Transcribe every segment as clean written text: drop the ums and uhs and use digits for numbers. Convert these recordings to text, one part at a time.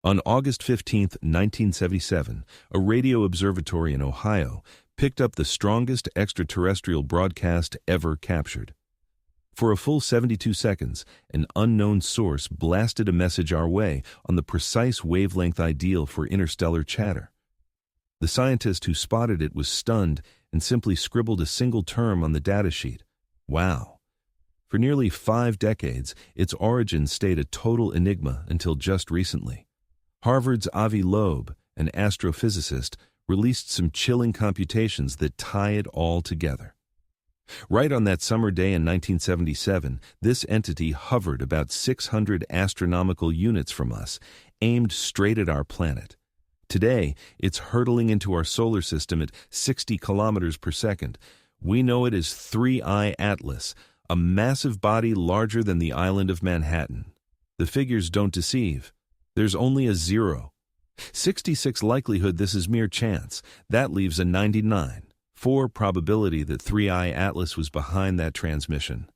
On August 15, 1977, a radio observatory in Ohio picked up the strongest extraterrestrial broadcast ever captured. For a full 72 seconds, an unknown source blasted a message our way on the precise wavelength ideal for interstellar chatter. The scientist who spotted it was stunned and simply scribbled a single term on the datasheet: "Wow." For nearly 5 decades, its origins stayed a total enigma until just recently. Harvard's Avi Loeb, an astrophysicist, released some chilling computations that tie it all together. Right on that summer day in 1977, this entity hovered about 600 astronomical units from us, aimed straight at our planet. Today, it's hurtling into our solar system at 60 kilometers per second. We know it as 3I Atlas, a massive body larger than the island of Manhattan. The figures don't deceive. There's only a 0. 66 likelihood this is mere chance. That leaves a 99.4 probability that 3I Atlas was behind that transmission.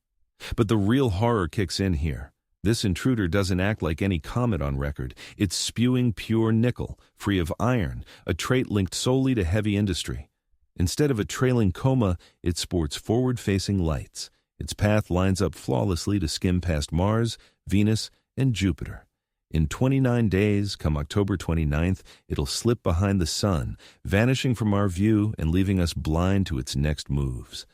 But the real horror kicks in here. This intruder doesn't act like any comet on record. It's spewing pure nickel, free of iron, a trait linked solely to heavy industry. Instead of a trailing coma, it sports forward-facing lights. Its path lines up flawlessly to skim past Mars, Venus, and Jupiter. In 29 days, come October 29th, it'll slip behind the sun, vanishing from our view and leaving us blind to its next moves.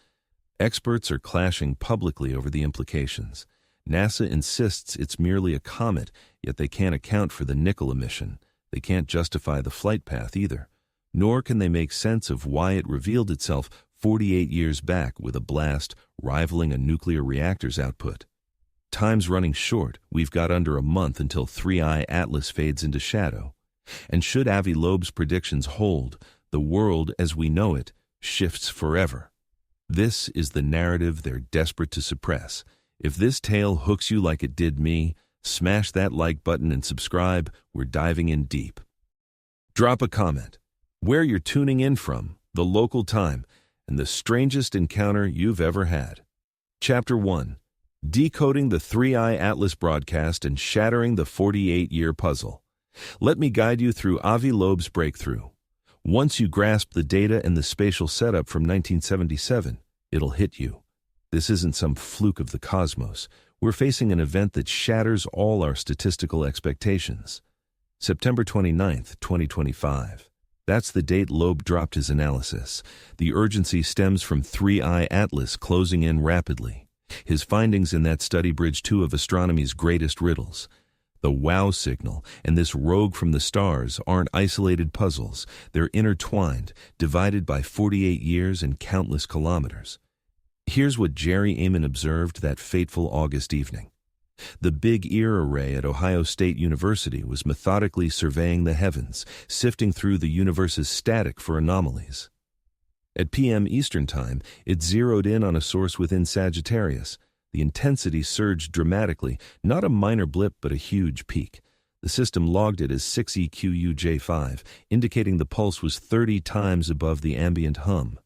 Experts are clashing publicly over the implications. NASA insists it's merely a comet, yet they can't account for the nickel emission. They can't justify the flight path either. Nor can they make sense of why it revealed itself 48 years back with a blast rivaling a nuclear reactor's output. Time's running short. We've got under a month until 3I Atlas fades into shadow. And should Avi Loeb's predictions hold, the world as we know it shifts forever. This is the narrative they're desperate to suppress. If this tale hooks you like it did me, smash that like button and subscribe. We're diving in deep. Drop a comment, where you're tuning in from, the local time, and the strangest encounter you've ever had. Chapter 1. Decoding the 3I Atlas broadcast and shattering the 48-year puzzle. Let me guide you through Avi Loeb's breakthrough. Once you grasp the data and the spatial setup from 1977, it'll hit you. This isn't some fluke of the cosmos. We're facing an event that shatters all our statistical expectations. September 29th, 2025. That's the date Loeb dropped his analysis. The urgency stems from 3I Atlas closing in rapidly. His findings in that study bridge two of astronomy's greatest riddles. The wow signal and this rogue from the stars aren't isolated puzzles. They're intertwined, divided by 48 years and countless kilometers. Here's what Jerry Amon observed that fateful August evening. The Big Ear Array at Ohio State University was methodically surveying the heavens, sifting through the universe's static for anomalies. At p.m. Eastern Time, it zeroed in on a source within Sagittarius. The intensity surged dramatically, not a minor blip but a huge peak. The system logged it as 6EQUJ5, indicating the pulse was 30 times above the ambient hum.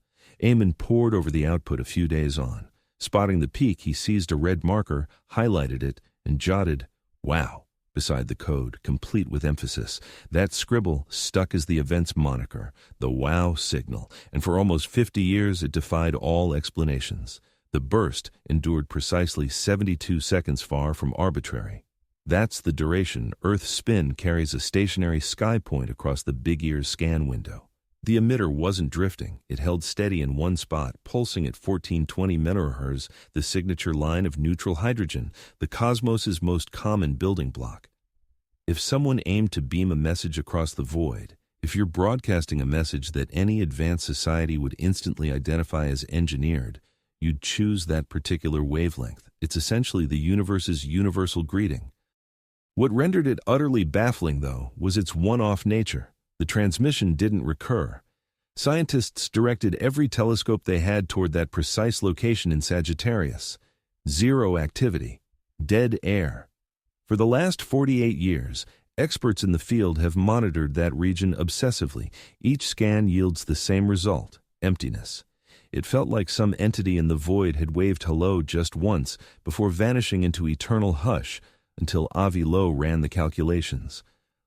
Amon pored over the output a few days on. Spotting the peak, he seized a red marker, highlighted it, and jotted, "Wow," beside the code, complete with emphasis. That scribble stuck as the event's moniker, the wow signal, and for almost 50 years it defied all explanations. The burst endured precisely 72 seconds, far from arbitrary. That's the duration Earth's spin carries a stationary sky point across the Big Ear's scan window. The emitter wasn't drifting. It held steady in one spot, pulsing at 1420 MHz, the signature line of neutral hydrogen, the cosmos's most common building block. If someone aimed to beam a message across the void, if you're broadcasting a message that any advanced society would instantly identify as engineered, you'd choose that particular wavelength. It's essentially the universe's universal greeting. What rendered it utterly baffling, though, was its one-off nature. The transmission didn't recur. Scientists directed every telescope they had toward that precise location in Sagittarius. Zero activity. Dead air. For the last 48 years, experts in the field have monitored that region obsessively. Each scan yields the same result: emptiness. It felt like some entity in the void had waved hello just once before vanishing into eternal hush until Avi Loeb ran the calculations.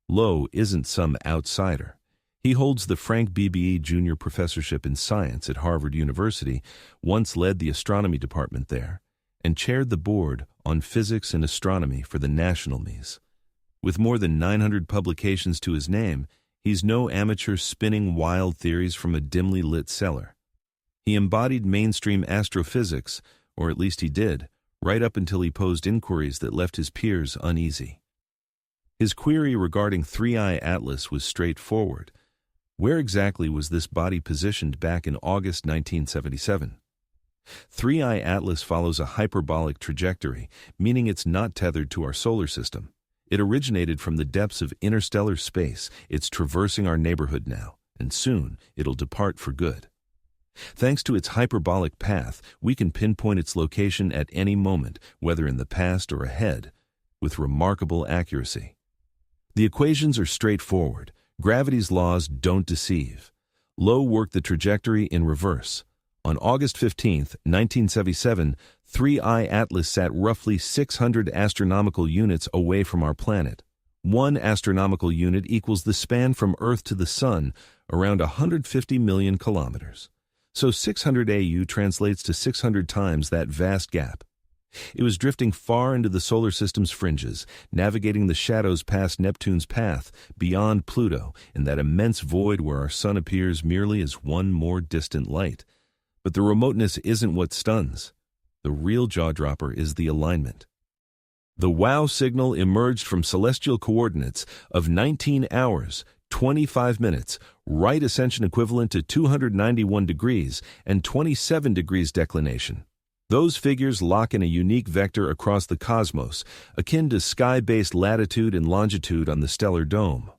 Loeb isn't some outsider. He holds the Frank BBE Jr. Professorship in Science at Harvard University, once led the astronomy department there, and chaired the board on physics and astronomy for the National Mies. With more than 900 publications to his name, he's no amateur spinning wild theories from a dimly lit cellar. He embodied mainstream astrophysics, or at least he did, right up until he posed inquiries that left his peers uneasy. His query regarding 3I Atlas was straightforward. Where exactly was this body positioned back in August 1977? 3I Atlas follows a hyperbolic trajectory, meaning it's not tethered to our solar system. It originated from the depths of interstellar space. It's traversing our neighborhood now, and soon it'll depart for good. Thanks to its hyperbolic path, we can pinpoint its location at any moment, whether in the past or ahead, with remarkable accuracy. The equations are straightforward. Gravity's laws don't deceive. Loeb worked the trajectory in reverse. On August 15, 1977, 3I Atlas sat roughly 600 astronomical units away from our planet. 1 astronomical unit equals the span from Earth to the Sun, around 150 million kilometers. So 600 AU translates to 600 times that vast gap. It was drifting far into the solar system's fringes, navigating the shadows past Neptune's path, beyond Pluto, in that immense void where our sun appears merely as one more distant light. But the remoteness isn't what stuns. The real jaw-dropper is the alignment. The WOW signal emerged from celestial coordinates of 19 hours, 25 minutes, right ascension equivalent to 291 degrees and 27 degrees declination. Those figures lock in a unique vector across the cosmos, akin to sky-based latitude and longitude on the stellar dome.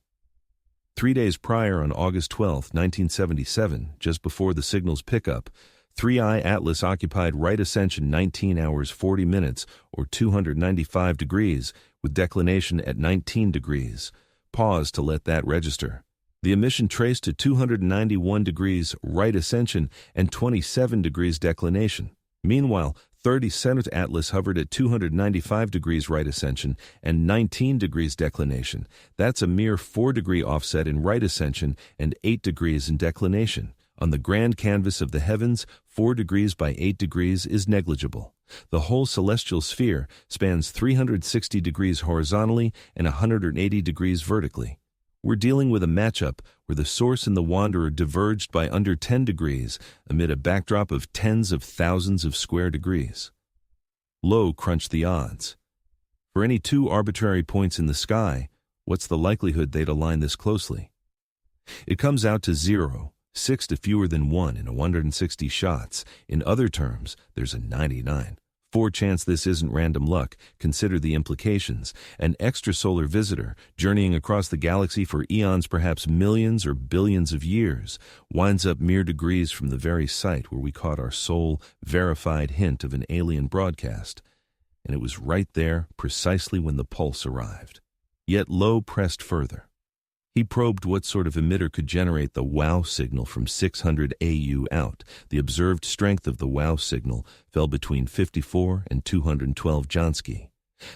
3 days prior, on August 12, 1977, just before the signal's pickup, 3I Atlas occupied right ascension 19 hours 40 minutes, or 295 degrees, with declination at 19 degrees. Pause to let that register. The emission traced to 291 degrees right ascension and 27 degrees declination. Meanwhile, 30th Atlas hovered at 295 degrees right ascension and 19 degrees declination. That's a mere 4-degree offset in right ascension and 8 degrees in declination. On the grand canvas of the heavens, 4 degrees by 8 degrees is negligible. The whole celestial sphere spans 360 degrees horizontally and 180 degrees vertically. We're dealing with a matchup where the source and the wanderer diverged by under 10 degrees amid a backdrop of tens of thousands of square degrees. Loeb crunched the odds. For any 2 arbitrary points in the sky, what's the likelihood they'd align this closely? It comes out to 0, 6 to fewer than 1 in 160 shots. In other terms, there's a 99. 4 chance this isn't random luck. Consider the implications. An extrasolar visitor, journeying across the galaxy for eons, perhaps millions or billions of years, winds up mere degrees from the very site where we caught our sole, verified hint of an alien broadcast. And it was right there, precisely when the pulse arrived. Yet Loeb pressed further. He probed what sort of emitter could generate the WOW signal from 600 AU out. The observed strength of the WOW signal fell between 54 and 212 Jansky.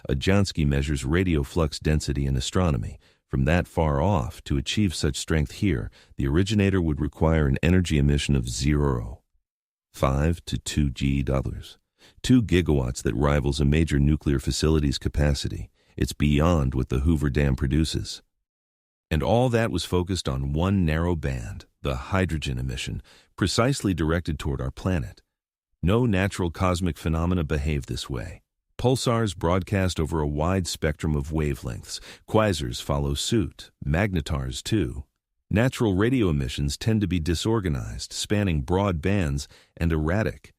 A Jansky measures radio flux density in astronomy. From that far off, to achieve such strength here, the originator would require an energy emission of 0.5 to 2 GW. 2 gigawatts that rivals a major nuclear facility's capacity. It's beyond what the Hoover Dam produces. And all that was focused on one narrow band, the hydrogen emission, precisely directed toward our planet. No natural cosmic phenomena behave this way. Pulsars broadcast over a wide spectrum of wavelengths. Quasars follow suit, magnetars too. Natural radio emissions tend to be disorganized, spanning broad bands, and erratic.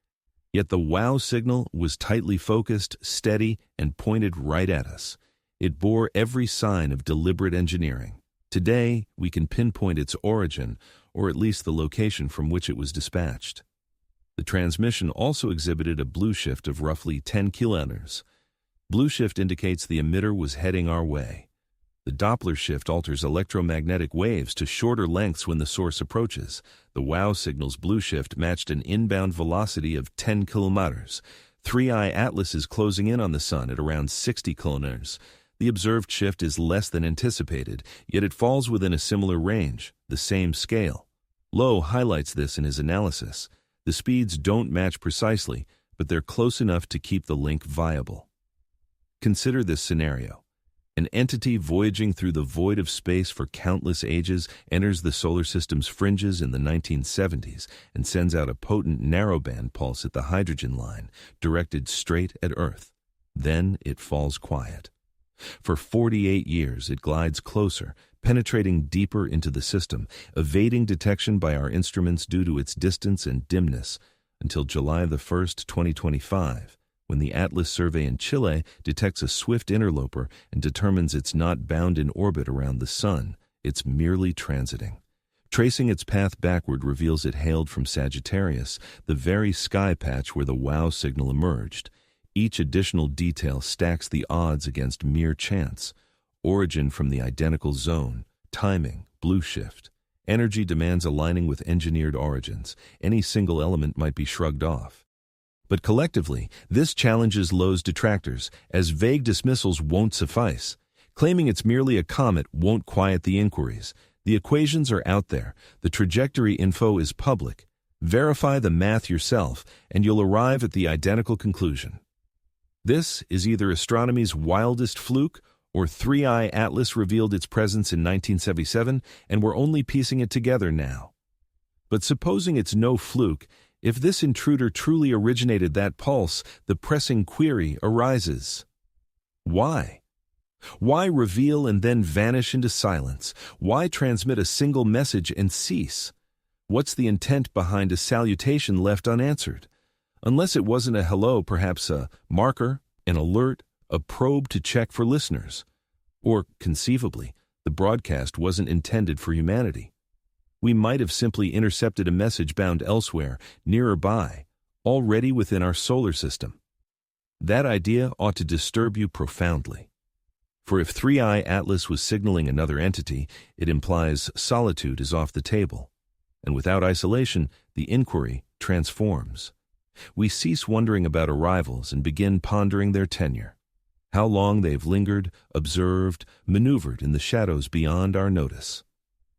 Yet the WOW signal was tightly focused, steady, and pointed right at us. It bore every sign of deliberate engineering. Today, we can pinpoint its origin, or at least the location from which it was dispatched. The transmission also exhibited a blue shift of roughly 10 kilometers. Blue shift indicates the emitter was heading our way. The Doppler shift alters electromagnetic waves to shorter lengths when the source approaches. The WOW signal's blue shift matched an inbound velocity of 10 kilometers. 3I Atlas is closing in on the sun at around 60 kilometers. The observed shift is less than anticipated, yet it falls within a similar range, the same scale. Loeb highlights this in his analysis. The speeds don't match precisely, but they're close enough to keep the link viable. Consider this scenario. An entity voyaging through the void of space for countless ages enters the solar system's fringes in the 1970s and sends out a potent narrowband pulse at the hydrogen line, directed straight at Earth. Then it falls quiet. For 48 years, it glides closer, penetrating deeper into the system, evading detection by our instruments due to its distance and dimness, until July 1st, 2025, when the Atlas survey in Chile detects a swift interloper and determines it's not bound in orbit around the Sun, it's merely transiting. Tracing its path backward reveals it hailed from Sagittarius, the very sky patch where the WOW signal emerged. Each additional detail stacks the odds against mere chance. Origin from the identical zone, timing, blue shift. Energy demands aligning with engineered origins. Any single element might be shrugged off. But collectively, this challenges Loeb's detractors, as vague dismissals won't suffice. Claiming it's merely a comet won't quiet the inquiries. The equations are out there. The trajectory info is public. Verify the math yourself, and you'll arrive at the identical conclusion. This is either astronomy's wildest fluke, or 3I Atlas revealed its presence in 1977, and we're only piecing it together now. But supposing it's no fluke, if this intruder truly originated that pulse, the pressing query arises. Why? Why reveal and then vanish into silence? Why transmit a single message and cease? What's the intent behind a salutation left unanswered? Unless it wasn't a hello, perhaps a marker, an alert, a probe to check for listeners. Or, conceivably, the broadcast wasn't intended for humanity. We might have simply intercepted a message bound elsewhere, nearer by, already within our solar system. That idea ought to disturb you profoundly. For if 3I Atlas was signaling another entity, it implies solitude is off the table. And without isolation, the inquiry transforms. We cease wondering about arrivals and begin pondering their tenure. How long they've lingered, observed, maneuvered in the shadows beyond our notice.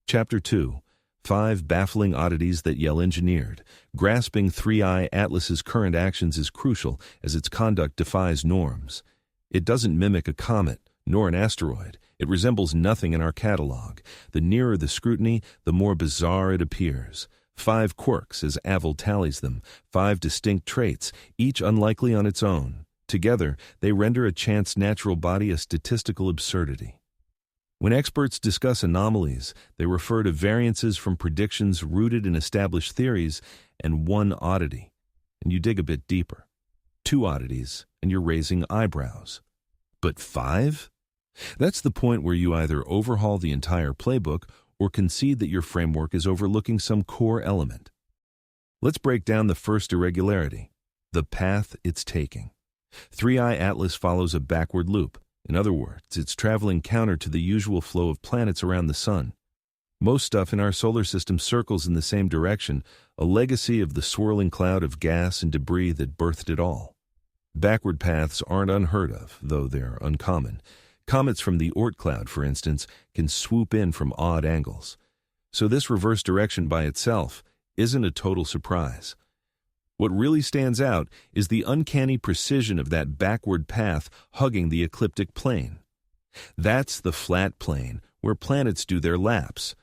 Chapter 2. 5 Baffling Oddities That Yell Engineered. Grasping 3I Atlas's current actions is crucial as its conduct defies norms. It doesn't mimic a comet, nor an asteroid. It resembles nothing in our catalog. The nearer the scrutiny, the more bizarre it appears. 5 quirks, as Avil tallies them, 5 distinct traits, each unlikely on its own. Together, they render a chance natural body a statistical absurdity. When experts discuss anomalies, they refer to variances from predictions rooted in established theories and one oddity, and you dig a bit deeper. 2 oddities, and you're raising eyebrows. But 5? That's the point where you either overhaul the entire playbook or concede that your framework is overlooking some core element. Let's break down the first irregularity, the path it's taking. 3I Atlas follows a backward loop. In other words, it's traveling counter to the usual flow of planets around the Sun. Most stuff in our solar system circles in the same direction, a legacy of the swirling cloud of gas and debris that birthed it all. Backward paths aren't unheard of, though they're uncommon. Comets from the Oort cloud, for instance, can swoop in from odd angles. So this reverse direction by itself isn't a total surprise. What really stands out is the uncanny precision of that backward path hugging the ecliptic plane. That's the flat plane where planets do their laps.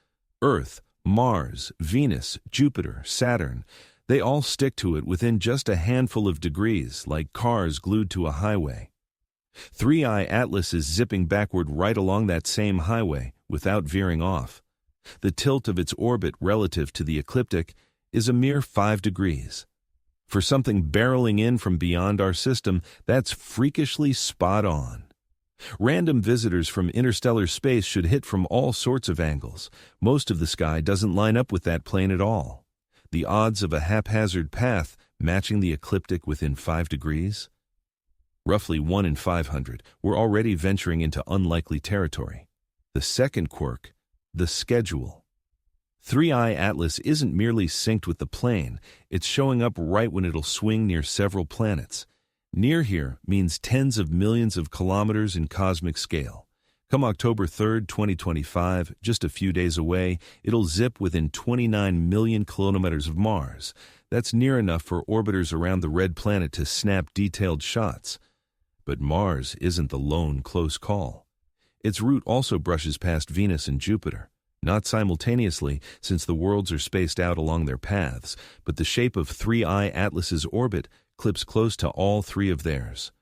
Earth, Mars, Venus, Jupiter, Saturn, they all stick to it within just a handful of degrees, like cars glued to a highway. 3I Atlas is zipping backward right along that same highway without veering off. The tilt of its orbit relative to the ecliptic is a mere 5 degrees. For something barreling in from beyond our system, that's freakishly spot on. Random visitors from interstellar space should hit from all sorts of angles. Most of the sky doesn't line up with that plane at all. The odds of a haphazard path matching the ecliptic within 5 degrees? Roughly 1 in 500, we're already venturing into unlikely territory. The second quirk, the schedule. 3I Atlas isn't merely synced with the plane, it's showing up right when it'll swing near several planets. Near here means tens of millions of kilometers in cosmic scale. Come October 3rd, 2025, just a few days away, it'll zip within 29 million kilometers of Mars. That's near enough for orbiters around the red planet to snap detailed shots. But Mars isn't the lone close call. Its route also brushes past Venus and Jupiter. Not simultaneously, since the worlds are spaced out along their paths, but the shape of 3I Atlas's orbit clips close to all three of theirs.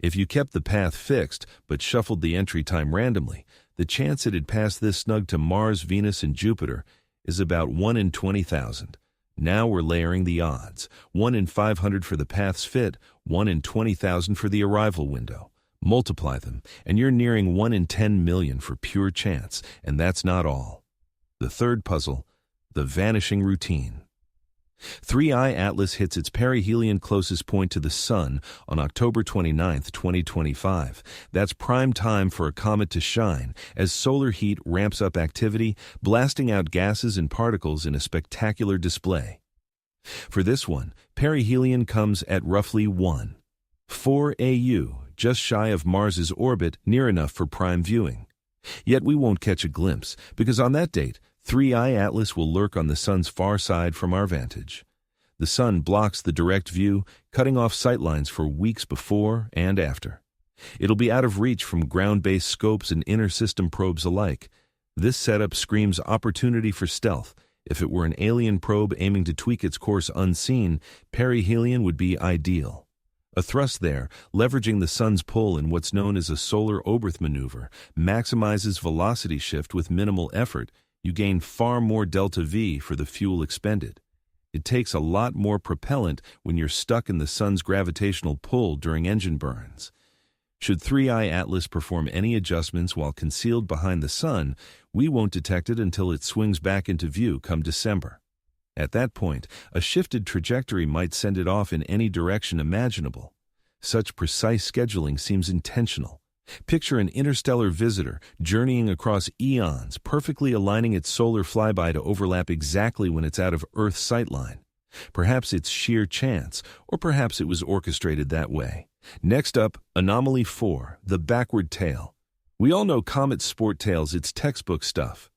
If you kept the path fixed, but shuffled the entry time randomly, the chance it'd pass this snug to Mars, Venus, and Jupiter is about 1 in 20,000. Now we're layering the odds. 1 in 500 for the path's fit, 1 in 20,000 for the arrival window. Multiply them, and you're nearing 1 in 10 million for pure chance, and that's not all. The third puzzle, the vanishing routine. 3I Atlas hits its perihelion closest point to the Sun on October 29, 2025. That's prime time for a comet to shine as solar heat ramps up activity, blasting out gases and particles in a spectacular display. For this one, perihelion comes at roughly 1.4 AU, just shy of Mars's orbit, near enough for prime viewing. Yet we won't catch a glimpse, because on that date, 3I Atlas will lurk on the Sun's far side from our vantage. The Sun blocks the direct view, cutting off sightlines for weeks before and after. It'll be out of reach from ground-based scopes and inter-system probes alike. This setup screams opportunity for stealth. If it were an alien probe aiming to tweak its course unseen, perihelion would be ideal. A thrust there, leveraging the Sun's pull in what's known as a solar Oberth maneuver, maximizes velocity shift with minimal effort. You gain far more delta V for the fuel expended. It takes a lot more propellant when you're stuck in the Sun's gravitational pull during engine burns. Should 3I Atlas perform any adjustments while concealed behind the Sun, we won't detect it until it swings back into view come December. At that point, a shifted trajectory might send it off in any direction imaginable. Such precise scheduling seems intentional. Picture an interstellar visitor journeying across eons, perfectly aligning its solar flyby to overlap exactly when it's out of Earth's sightline. Perhaps it's sheer chance, or perhaps it was orchestrated that way. Next up, Anomaly 4, the backward tail. We all know comets sport tails, it's textbook stuff.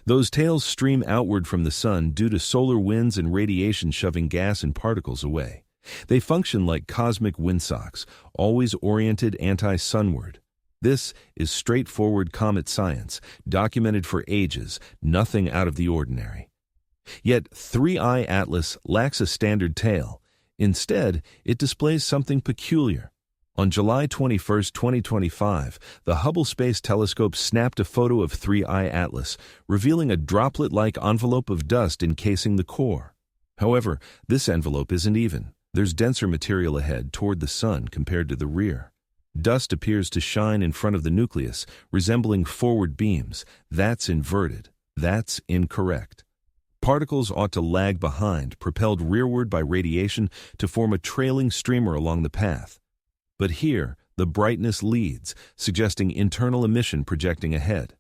Those tails stream outward from the Sun due to solar winds and radiation shoving gas and particles away. They function like cosmic windsocks, always oriented anti-sunward. This is straightforward comet science, documented for ages, nothing out of the ordinary. Yet 3I Atlas lacks a standard tail. Instead, it displays something peculiar. On July 21, 2025, the Hubble Space Telescope snapped a photo of 3I Atlas, revealing a droplet-like envelope of dust encasing the core. However, this envelope isn't even. There's denser material ahead toward the Sun compared to the rear. Dust appears to shine in front of the nucleus, resembling forward beams. That's inverted. That's incorrect. Particles ought to lag behind, propelled rearward by radiation to form a trailing streamer along the path. But here, the brightness leads, suggesting internal emission projecting ahead.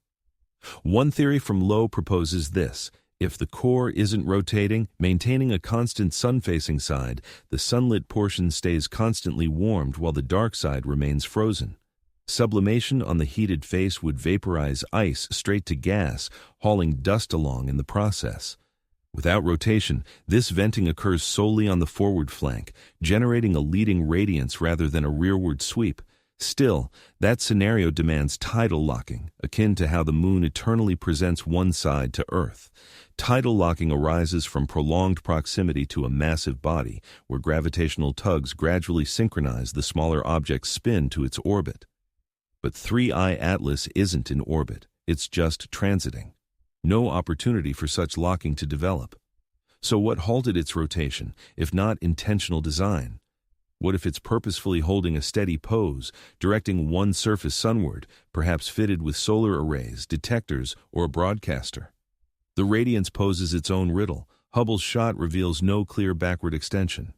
One theory from Loeb proposes this. If the core isn't rotating, maintaining a constant sun-facing side, the sunlit portion stays constantly warmed while the dark side remains frozen. Sublimation on the heated face would vaporize ice straight to gas, hauling dust along in the process. Without rotation, this venting occurs solely on the forward flank, generating a leading radiance rather than a rearward sweep. Still, that scenario demands tidal locking, akin to how the Moon eternally presents one side to Earth. Tidal locking arises from prolonged proximity to a massive body, where gravitational tugs gradually synchronize the smaller object's spin to its orbit. But 3I Atlas isn't in orbit, it's just transiting. No opportunity for such locking to develop. So what halted its rotation, if not intentional design? What if it's purposefully holding a steady pose, directing one surface sunward, perhaps fitted with solar arrays, detectors, or a broadcaster? The radiance poses its own riddle. Hubble's shot reveals no clear backward extension.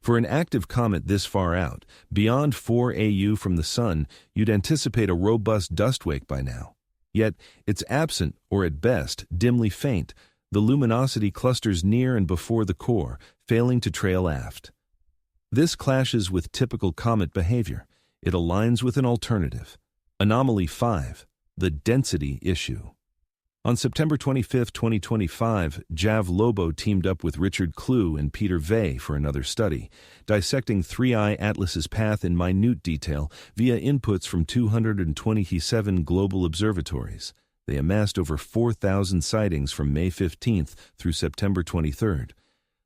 For an active comet this far out, beyond 4 AU from the Sun, you'd anticipate a robust dust wake by now. Yet, it's absent, or at best, dimly faint. The luminosity clusters near and before the core, failing to trail aft. This clashes with typical comet behavior. It aligns with an alternative. Anomaly 5. The density issue. On September 25, 2025, Loeb teamed up with Richard Clue and Peter Vey for another study, dissecting 3I Atlas's path in minute detail via inputs from 227 global observatories. They amassed over 4,000 sightings from May 15th through September 23rd.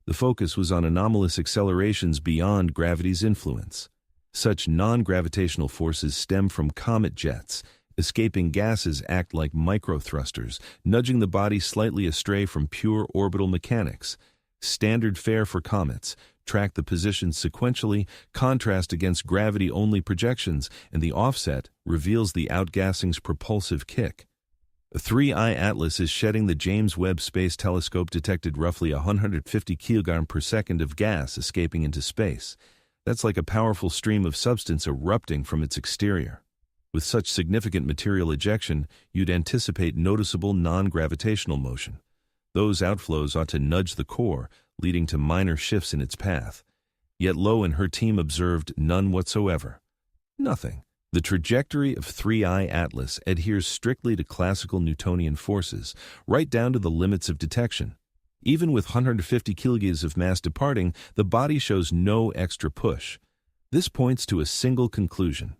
The focus was on anomalous accelerations beyond gravity's influence. Such non-gravitational forces stem from comet jets. Escaping gases act like microthrusters, nudging the body slightly astray from pure orbital mechanics. Standard fare for comets: track the positions sequentially, contrast against gravity-only projections, and the offset reveals the outgassing's propulsive kick. 3I Atlas is shedding. The James Webb Space Telescope detected roughly 150 kg per second of gas escaping into space. That's like a powerful stream of substance erupting from its exterior. With such significant material ejection, you'd anticipate noticeable non-gravitational motion. Those outflows ought to nudge the core, leading to minor shifts in its path. Yet Loeb and her team observed none whatsoever. Nothing. The trajectory of 3I Atlas adheres strictly to classical Newtonian forces, right down to the limits of detection. Even with 150 kilograms of mass departing, the body shows no extra push. This points to a single conclusion.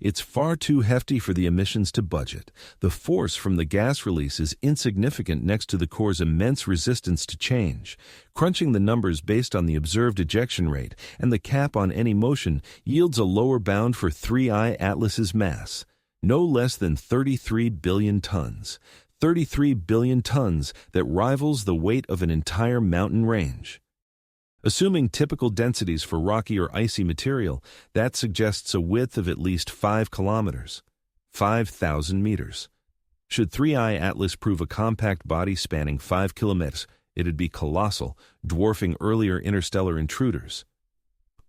It's far too hefty for the emissions to budget. The force from the gas release is insignificant next to the core's immense resistance to change. Crunching the numbers based on the observed ejection rate and the cap on any motion yields a lower bound for 3I Atlas's mass. No less than 33 billion tons. 33 billion tons that rivals the weight of an entire mountain range. Assuming typical densities for rocky or icy material, that suggests a width of at least 5 kilometers, 5,000 meters. Should 3I Atlas prove a compact body spanning 5 kilometers, it'd be colossal, dwarfing earlier interstellar intruders.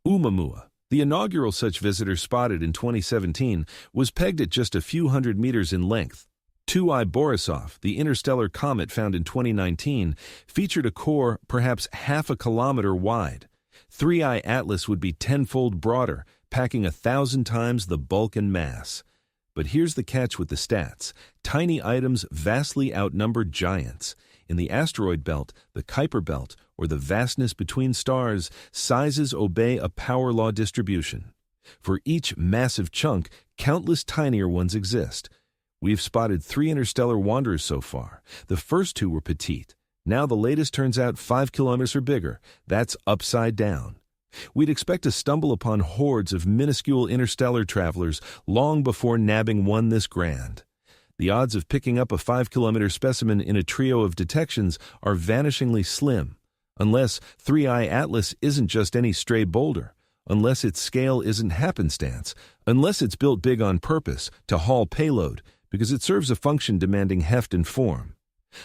Oumuamua, the inaugural such visitor spotted in 2017, was pegged at just a few hundred meters in length. 2I Borisov, the interstellar comet found in 2019, featured a core perhaps half a kilometer wide. 3I Atlas would be tenfold broader, packing 1,000 times the bulk and mass. But here's the catch with the stats. Tiny items vastly outnumber giants. In the asteroid belt, the Kuiper belt, or the vastness between stars, sizes obey a power law distribution. For each massive chunk, countless tinier ones exist. We've spotted 3 interstellar wanderers so far. The first 2 were petite. Now the latest turns out 5 kilometers or bigger. That's upside down. We'd expect to stumble upon hordes of minuscule interstellar travelers long before nabbing one this grand. The odds of picking up a 5-kilometer specimen in a trio of detections are vanishingly slim, unless 3I Atlas isn't just any stray boulder, unless its scale isn't happenstance, unless it's built big on purpose to haul payload, because it serves a function demanding heft and form.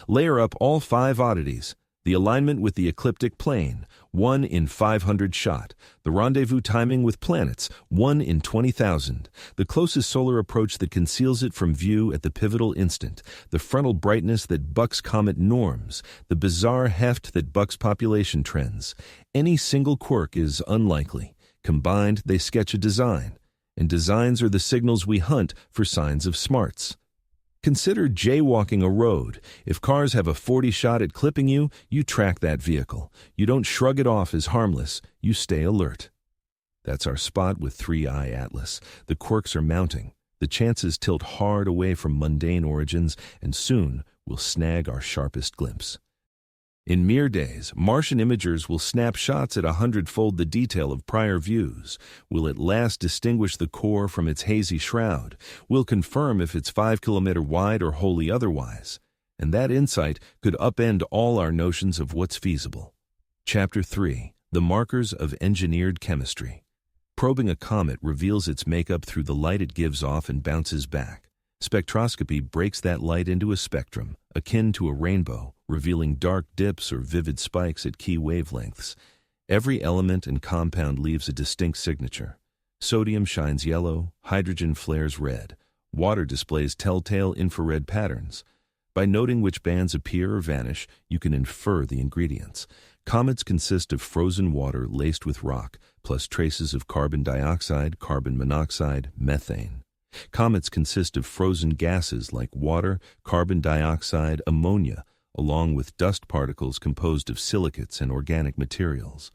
Layer up all 5 oddities: the alignment with the ecliptic plane, 1 in 500 shot; the rendezvous timing with planets, 1 in 20,000; the closest solar approach that conceals it from view at the pivotal instant; the frontal brightness that bucks comet norms; the bizarre heft that bucks population trends. Any single quirk is unlikely. Combined, they sketch a design. And designs are the signals we hunt for signs of smarts. Consider jaywalking a road. If cars have a 40 shot at clipping you, you track that vehicle. You don't shrug it off as harmless. You stay alert. That's our spot with 3I Atlas. The quirks are mounting. The chances tilt hard away from mundane origins, and soon we'll snag our sharpest glimpse. In mere days, Martian imagers will snap shots at 100-fold the detail of prior views. We'll at last distinguish the core from its hazy shroud. We'll confirm if it's 5 kilometer wide or wholly otherwise. And that insight could upend all our notions of what's feasible. Chapter 3. The Markers of Engineered Chemistry. Probing a comet reveals its makeup through the light it gives off and bounces back. Spectroscopy breaks that light into a spectrum, akin to a rainbow, revealing dark dips or vivid spikes at key wavelengths. Every element and compound leaves a distinct signature. Sodium shines yellow, hydrogen flares red, water displays telltale infrared patterns. By noting which bands appear or vanish, you can infer the ingredients. Comets consist of frozen water laced with rock, plus traces of carbon dioxide, carbon monoxide, methane. Comets consist of frozen gases like water, carbon dioxide, ammonia, along with dust particles composed of silicates and organic materials.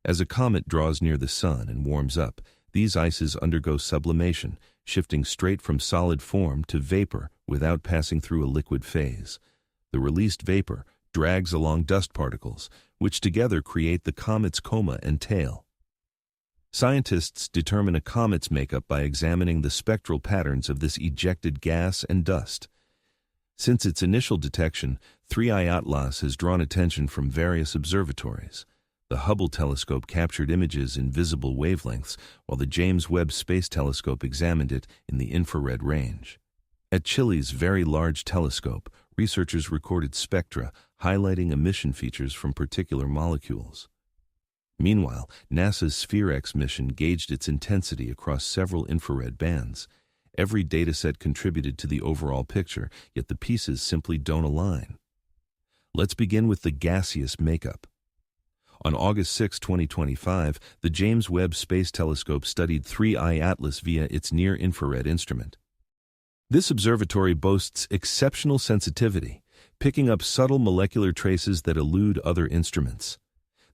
As a comet draws near the sun and warms up, these ices undergo sublimation, shifting straight from solid form to vapor without passing through a liquid phase. The released vapor drags along dust particles, which together create the comet's coma and tail. Scientists determine a comet's makeup by examining the spectral patterns of this ejected gas and dust. Since its initial detection, 3I Atlas has drawn attention from various observatories. The Hubble telescope captured images in visible wavelengths, while the James Webb Space Telescope examined it in the infrared range. At Chile's Very Large Telescope, researchers recorded spectra highlighting emission features from particular molecules. Meanwhile, NASA's SphereX mission gauged its intensity across several infrared bands. Every dataset contributed to the overall picture, yet the pieces simply don't align. Let's begin with the gaseous makeup. On August 6, 2025, the James Webb Space Telescope studied 3I Atlas via its near-infrared instrument. This observatory boasts exceptional sensitivity, picking up subtle molecular traces that elude other instruments.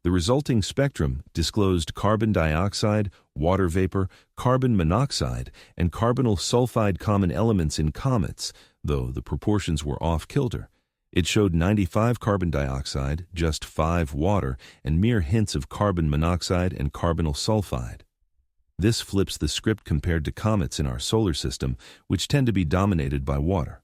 The resulting spectrum disclosed carbon dioxide, water vapor, carbon monoxide, and carbonyl sulfide common elements in comets, though the proportions were off-kilter. It showed 95 carbon dioxide, just 5 water, and mere hints of carbon monoxide and carbonyl sulfide. This flips the script compared to comets in our solar system, which tend to be dominated by water.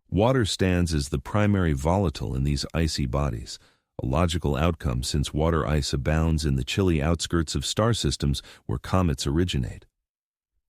Water stands as the primary volatile in these icy bodies, a logical outcome since water ice abounds in the chilly outskirts of star systems where comets originate.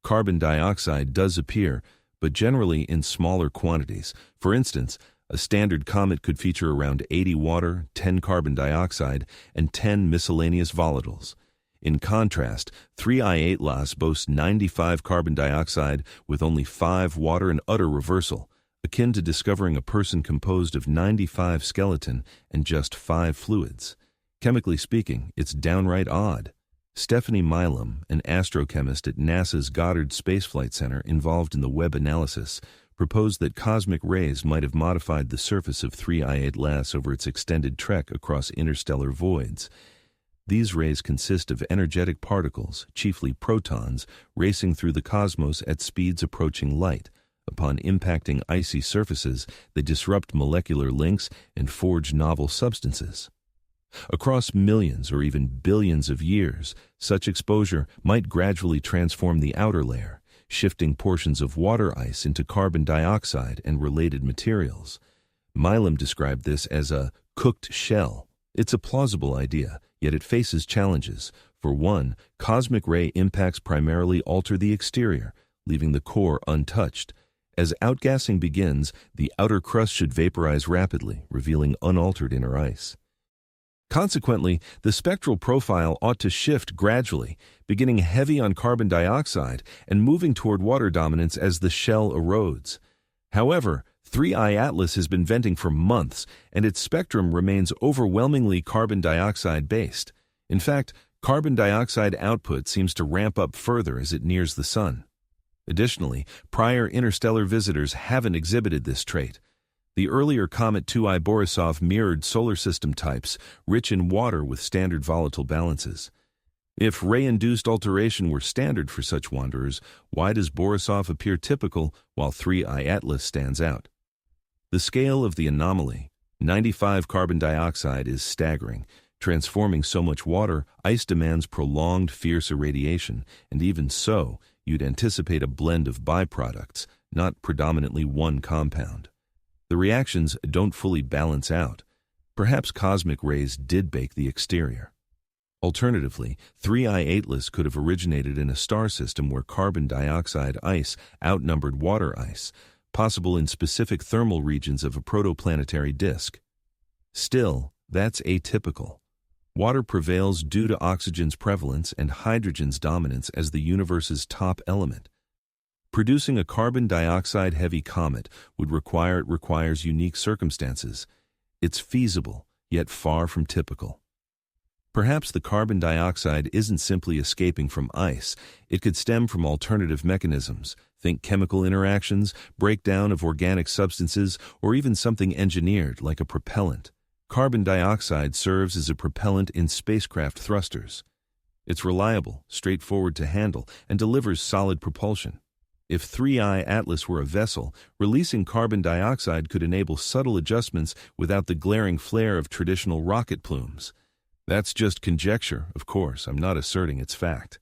Carbon dioxide does appear, but generally in smaller quantities. For instance, a standard comet could feature around 80 water, 10 carbon dioxide, and 10 miscellaneous volatiles. In contrast, 3I Atlas boasts 95 carbon dioxide with only 5 water and utter reversal, akin to discovering a person composed of 95 skeleton and just 5 fluids. Chemically speaking, it's downright odd. Stephanie Milam, an astrochemist at NASA's Goddard Space Flight Center involved in the Webb analysis, proposed that cosmic rays might have modified the surface of 3I Atlas over its extended trek across interstellar voids. These rays consist of energetic particles, chiefly protons, racing through the cosmos at speeds approaching light. Upon impacting icy surfaces, they disrupt molecular links and forge novel substances. Across millions or even billions of years, such exposure might gradually transform the outer layer, shifting portions of water ice into carbon dioxide and related materials. Milam described this as a cooked shell. It's a plausible idea, yet it faces challenges. For one, cosmic ray impacts primarily alter the exterior, leaving the core untouched. As outgassing begins, the outer crust should vaporize rapidly, revealing unaltered inner ice. Consequently, the spectral profile ought to shift gradually, beginning heavy on carbon dioxide and moving toward water dominance as the shell erodes. However, 3I Atlas has been venting for months, and its spectrum remains overwhelmingly carbon dioxide-based. In fact, carbon dioxide output seems to ramp up further as it nears the sun. Additionally, prior interstellar visitors haven't exhibited this trait. The earlier comet 2I Borisov mirrored solar system types, rich in water with standard volatile balances. If ray-induced alteration were standard for such wanderers, why does Borisov appear typical while 3I Atlas stands out? The scale of the anomaly, 95 carbon dioxide, is staggering. Transforming so much water, ice demands prolonged, fierce irradiation, and even so, you'd anticipate a blend of byproducts, not predominantly one compound. The reactions don't fully balance out. Perhaps cosmic rays did bake the exterior. Alternatively, 3I Atlas could have originated in a star system where carbon dioxide ice outnumbered water ice, possible in specific thermal regions of a protoplanetary disk. Still, that's atypical. Water prevails due to oxygen's prevalence and hydrogen's dominance as the universe's top element. Producing a carbon dioxide-heavy comet requires unique circumstances. It's feasible, yet far from typical. Perhaps the carbon dioxide isn't simply escaping from ice. It could stem from alternative mechanisms. Think chemical interactions, breakdown of organic substances, or even something engineered like a propellant. Carbon dioxide serves as a propellant in spacecraft thrusters. It's reliable, straightforward to handle, and delivers solid propulsion. If 3I Atlas were a vessel, releasing carbon dioxide could enable subtle adjustments without the glaring flare of traditional rocket plumes. That's just conjecture, of course. I'm not asserting it's fact.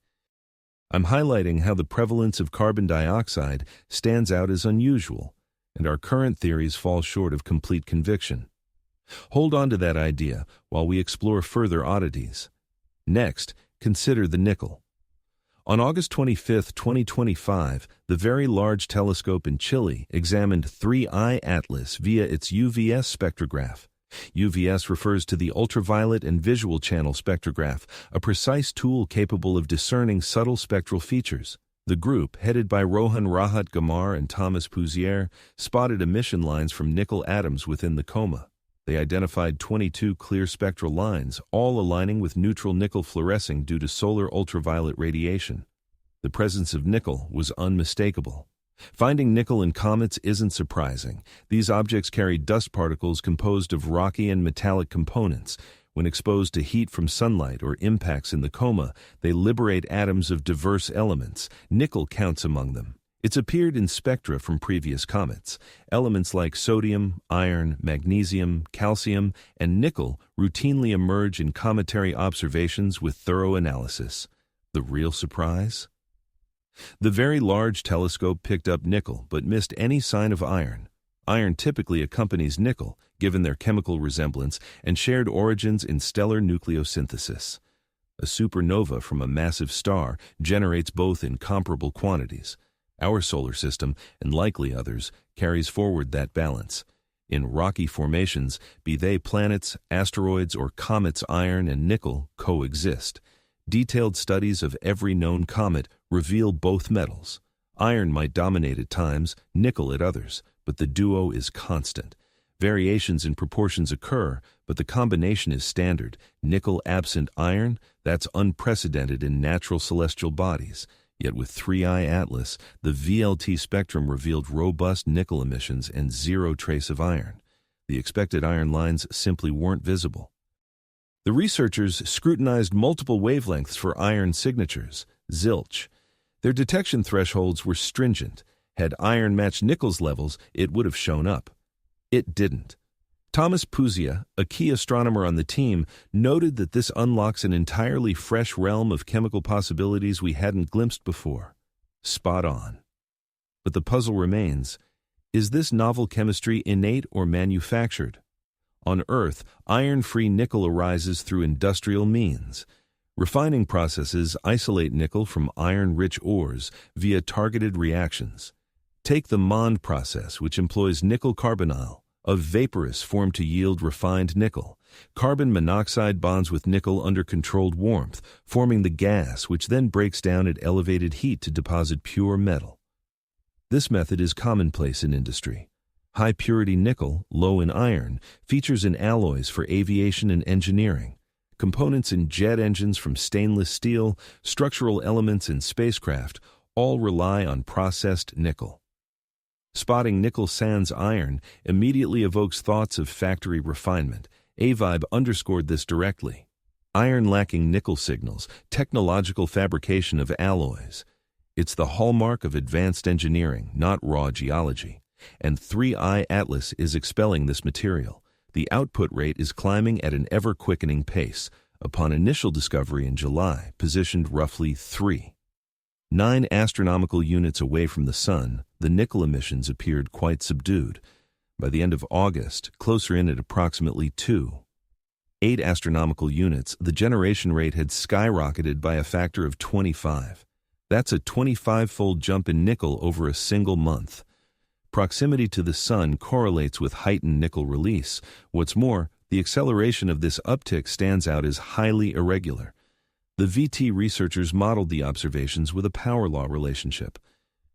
I'm highlighting how the prevalence of carbon dioxide stands out as unusual, and our current theories fall short of complete conviction. Hold on to that idea while we explore further oddities. Next, consider the nickel. On August 25, 2025, the Very Large Telescope in Chile examined 3I Atlas via its UVS spectrograph. UVS refers to the ultraviolet and visual channel spectrograph, a precise tool capable of discerning subtle spectral features. The group, headed by Rohan Rahat Gamar and Thomas Pouzier, spotted emission lines from nickel atoms within the coma. They identified 22 clear spectral lines, all aligning with neutral nickel fluorescing due to solar ultraviolet radiation. The presence of nickel was unmistakable. Finding nickel in comets isn't surprising. These objects carry dust particles composed of rocky and metallic components. When exposed to heat from sunlight or impacts in the coma, they liberate atoms of diverse elements. Nickel counts among them. It's appeared in spectra from previous comets. Elements like sodium, iron, magnesium, calcium, and nickel routinely emerge in cometary observations with thorough analysis. The real surprise? The Very Large Telescope picked up nickel but missed any sign of iron. Iron typically accompanies nickel, given their chemical resemblance and shared origins in stellar nucleosynthesis. A supernova from a massive star generates both in comparable quantities. Our solar system, and likely others, carries forward that balance. In rocky formations, be they planets, asteroids, or comets, iron and nickel coexist. Detailed studies of every known comet reveal both metals. Iron might dominate at times, nickel at others, but the duo is constant. Variations in proportions occur, but the combination is standard. Nickel absent iron, that's unprecedented in natural celestial bodies. Yet with 3I Atlas, the VLT spectrum revealed robust nickel emissions and zero trace of iron. The expected iron lines simply weren't visible. The researchers scrutinized multiple wavelengths for iron signatures, zilch. Their detection thresholds were stringent. Had iron matched nickel's levels, it would have shown up. It didn't. Thomas Pouzier, a key astronomer on the team, noted that this unlocks an entirely fresh realm of chemical possibilities we hadn't glimpsed before. Spot on. But the puzzle remains. Is this novel chemistry innate or manufactured? On Earth, iron-free nickel arises through industrial means. Refining processes isolate nickel from iron-rich ores via targeted reactions. Take the Mond process, which employs nickel carbonyl, a vaporous formed to yield refined nickel. Carbon monoxide bonds with nickel under controlled warmth, forming the gas which then breaks down at elevated heat to deposit pure metal. This method is commonplace in industry. High-purity nickel, low in iron, features in alloys for aviation and engineering. Components in jet engines from stainless steel, structural elements in spacecraft, all rely on processed nickel. Spotting nickel sans iron immediately evokes thoughts of factory refinement. AVIBE underscored this directly. Iron-lacking nickel signals, technological fabrication of alloys. It's the hallmark of advanced engineering, not raw geology. And 3I Atlas is expelling this material. The output rate is climbing at an ever-quickening pace. Upon initial discovery in July, positioned roughly 9 astronomical units away from the Sun, the nickel emissions appeared quite subdued. By the end of August, closer in at approximately 8 astronomical units, the generation rate had skyrocketed by a factor of 25. That's a 25-fold jump in nickel over a single month. Proximity to the Sun correlates with heightened nickel release. What's more, the acceleration of this uptick stands out as highly irregular. The VT researchers modeled the observations with a power law relationship.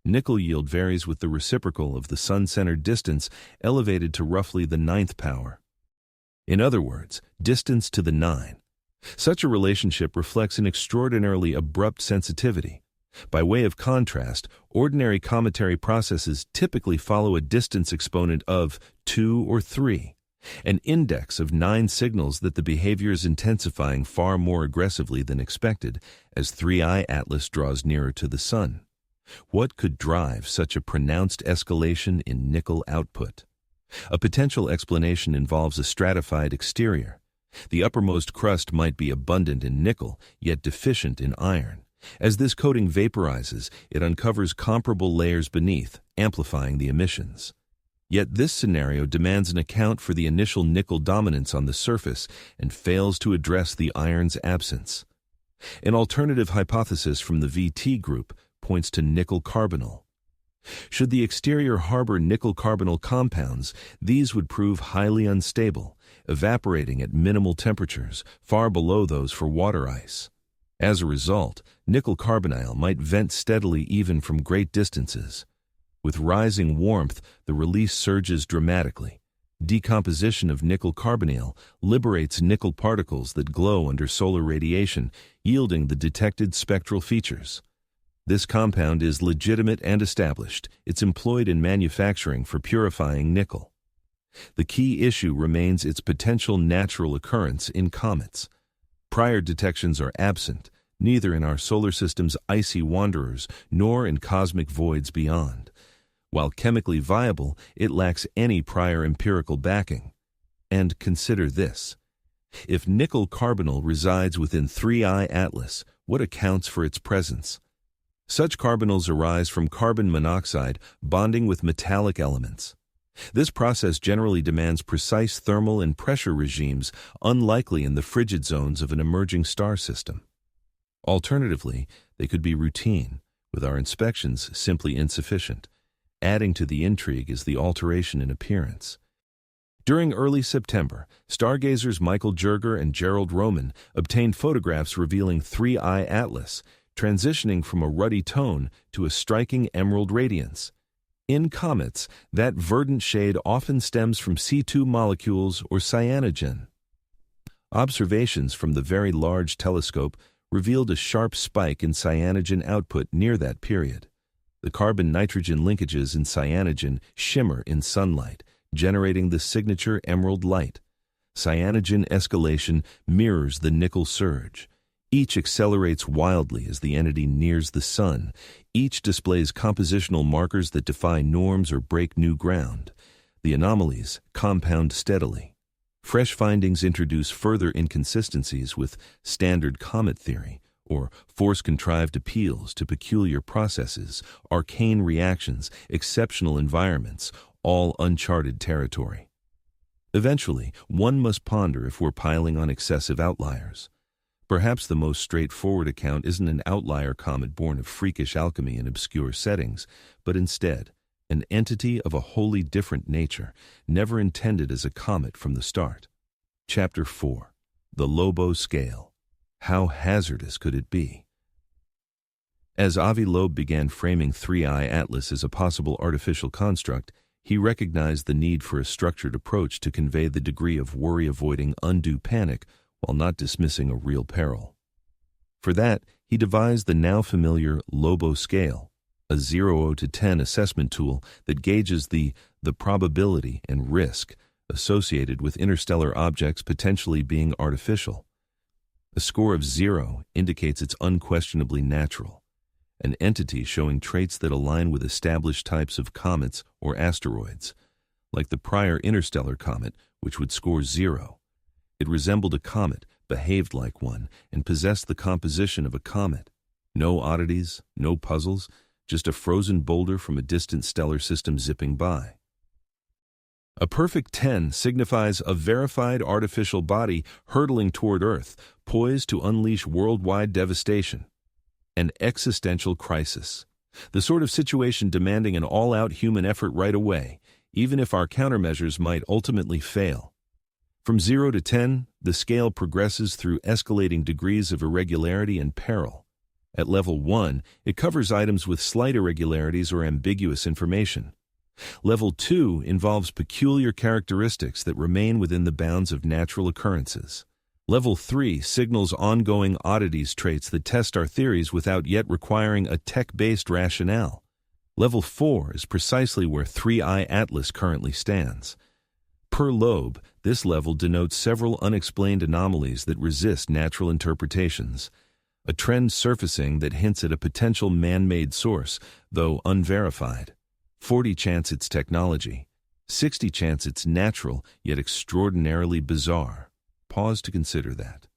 Nickel yield varies with the reciprocal of the sun-centered distance elevated to roughly the 9th power. In other words, distance to the 9. Such a relationship reflects an extraordinarily abrupt sensitivity. By way of contrast, ordinary cometary processes typically follow a distance exponent of 2 or 3, an index of 9 signals that the behavior is intensifying far more aggressively than expected as 3I Atlas draws nearer to the Sun. What could drive such a pronounced escalation in nickel output? A potential explanation involves a stratified exterior. The uppermost crust might be abundant in nickel, yet deficient in iron. As this coating vaporizes, it uncovers comparable layers beneath, amplifying the emissions. Yet this scenario demands an account for the initial nickel dominance on the surface and fails to address the iron's absence. An alternative hypothesis from the VT group points to nickel carbonyl. Should the exterior harbor nickel carbonyl compounds, these would prove highly unstable, evaporating at minimal temperatures, far below those for water ice. As a result, nickel carbonyl might vent steadily even from great distances. With rising warmth, the release surges dramatically. Decomposition of nickel carbonyl liberates nickel particles that glow under solar radiation, yielding the detected spectral features. This compound is legitimate and established. It's employed in manufacturing for purifying nickel. The key issue remains its potential natural occurrence in comets. Prior detections are absent, neither in our solar system's icy wanderers nor in cosmic voids beyond. While chemically viable, it lacks any prior empirical backing. And consider this. If nickel carbonyl resides within 3I Atlas, what accounts for its presence? Such carbonyls arise from carbon monoxide bonding with metallic elements. This process generally demands precise thermal and pressure regimes unlikely in the frigid zones of an emerging star system. Alternatively, they could be routine, with our inspections simply insufficient. Adding to the intrigue is the alteration in appearance. During early September, stargazers Michael Jerger and Gerald Roman obtained photographs revealing 3I Atlas, transitioning from a ruddy tone to a striking emerald radiance. In comets, that verdant shade often stems from C2 molecules or cyanogen. Observations from the Very Large Telescope revealed a sharp spike in cyanogen output near that period. The carbon-nitrogen linkages in cyanogen shimmer in sunlight, generating the signature emerald light. Cyanogen escalation mirrors the nickel surge. Each accelerates wildly as the entity nears the Sun. Each displays compositional markers that defy norms or break new ground. The anomalies compound steadily. Fresh findings introduce further inconsistencies with standard comet theory, or force-contrived appeals to peculiar processes, arcane reactions, exceptional environments, all uncharted territory. Eventually, one must ponder if we're piling on excessive outliers. Perhaps the most straightforward account isn't an outlier comet born of freakish alchemy in obscure settings, but instead, an entity of a wholly different nature, never intended as a comet from the start. Chapter 4. The Loeb Scale. How hazardous could it be? As Avi Loeb began framing 3I Atlas as a possible artificial construct, he recognized the need for a structured approach to convey the degree of worry-avoiding undue panic while not dismissing a real peril. For that, he devised the now familiar Loeb scale, a 0 to 10 assessment tool that gauges the probability and risk associated with interstellar objects potentially being artificial. A score of 0 indicates it's unquestionably natural, an entity showing traits that align with established types of comets or asteroids, like the prior interstellar comet, which would score 0. It resembled a comet, behaved like one, and possessed the composition of a comet. No oddities, no puzzles, just a frozen boulder from a distant stellar system zipping by. A perfect 10 signifies a verified artificial body hurtling toward Earth, poised to unleash worldwide devastation. An existential crisis. The sort of situation demanding an all-out human effort right away, even if our countermeasures might ultimately fail. From 0 to 10, the scale progresses through escalating degrees of irregularity and peril. At level 1, it covers items with slight irregularities or ambiguous information. Level 2 involves peculiar characteristics that remain within the bounds of natural occurrences. Level 3 signals ongoing oddities, traits that test our theories without yet requiring a tech-based rationale. Level 4 is precisely where 3i Atlas currently stands. Per Loeb, this level denotes several unexplained anomalies that resist natural interpretations. A trend surfacing that hints at a potential man-made source, though unverified. 40 chance it's technology. 60 chance it's natural, yet extraordinarily bizarre. Pause to consider that.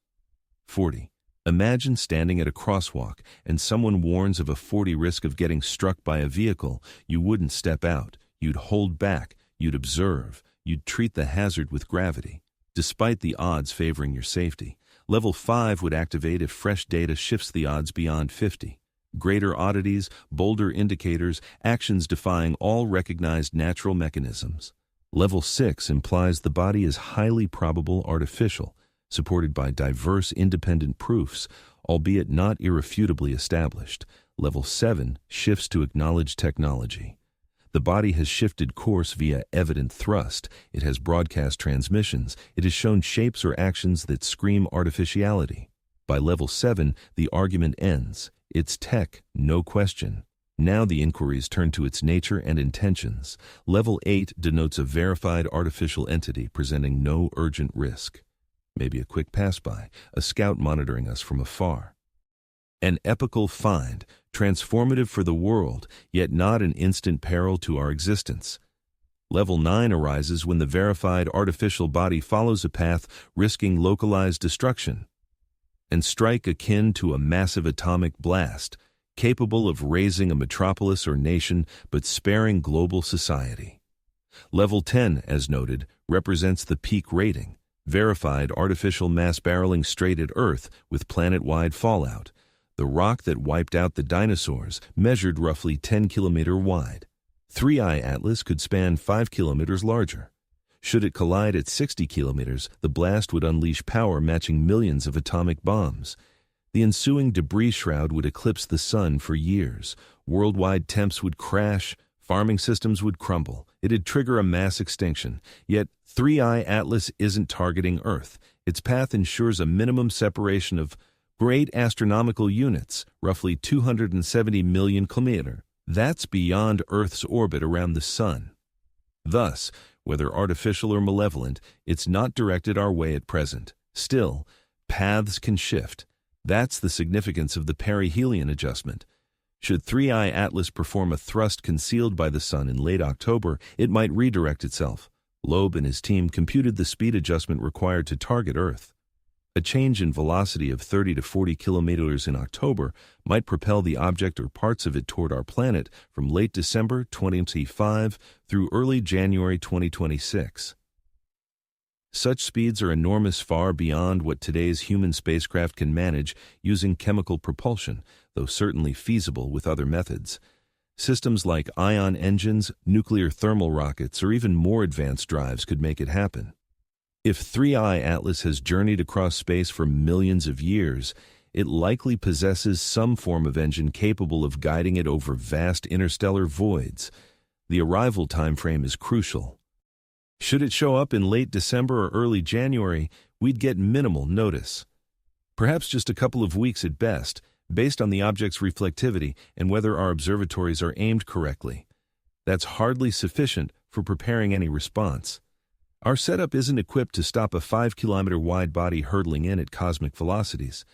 40. Imagine standing at a crosswalk and someone warns of a 40 risk of getting struck by a vehicle. You wouldn't step out. You'd hold back. You'd observe. You'd treat the hazard with gravity, despite the odds favoring your safety. Level 5 would activate if fresh data shifts the odds beyond 50. Greater oddities, bolder indicators, actions defying all recognized natural mechanisms. Level 6 implies the body is highly probable artificial, supported by diverse independent proofs, albeit not irrefutably established. Level 7 shifts to acknowledged technology. The body has shifted course via evident thrust. It has broadcast transmissions. It has shown shapes or actions that scream artificiality. By level 7, the argument ends. It's tech, no question. Now the inquiries turn to its nature and intentions. Level 8 denotes a verified artificial entity presenting no urgent risk. Maybe a quick pass-by, a scout monitoring us from afar. An epical find, transformative for the world, yet not an instant peril to our existence. Level 9 arises when the verified artificial body follows a path risking localized destruction and strike akin to a massive atomic blast, capable of razing a metropolis or nation but sparing global society. Level 10, as noted, represents the peak rating, verified artificial mass barreling straight at Earth with planet-wide fallout. The rock that wiped out the dinosaurs measured roughly 10 kilometers wide. 3i Atlas could span 5 kilometers larger. Should it collide at 60 kilometers, the blast would unleash power matching millions of atomic bombs. The ensuing debris shroud would eclipse the sun for years. Worldwide temps would crash, farming systems would crumble. It'd trigger a mass extinction. Yet 3i Atlas isn't targeting Earth. Its path ensures a minimum separation of great astronomical units, roughly 270 million kilometers. That's beyond Earth's orbit around the sun. Thus, whether artificial or malevolent, it's not directed our way at present. Still, paths can shift. That's the significance of the perihelion adjustment. Should 3i Atlas perform a thrust concealed by the sun in late October, it might redirect itself. Loeb and his team computed the speed adjustment required to target Earth. A change in velocity of 30 to 40 kilometers in October might propel the object or parts of it toward our planet from late December 2025 through early January 2026. Such speeds are enormous, far beyond what today's human spacecraft can manage using chemical propulsion, though certainly feasible with other methods. Systems like ion engines, nuclear thermal rockets, or even more advanced drives could make it happen. If 3i Atlas has journeyed across space for millions of years, it likely possesses some form of engine capable of guiding it over vast interstellar voids. The arrival timeframe is crucial. Should it show up in late December or early January, we'd get minimal notice. Perhaps just a couple of weeks at best, based on the object's reflectivity and whether our observatories are aimed correctly. That's hardly sufficient for preparing any response. Our setup isn't equipped to stop a 5-kilometer wide body hurtling in at cosmic velocities.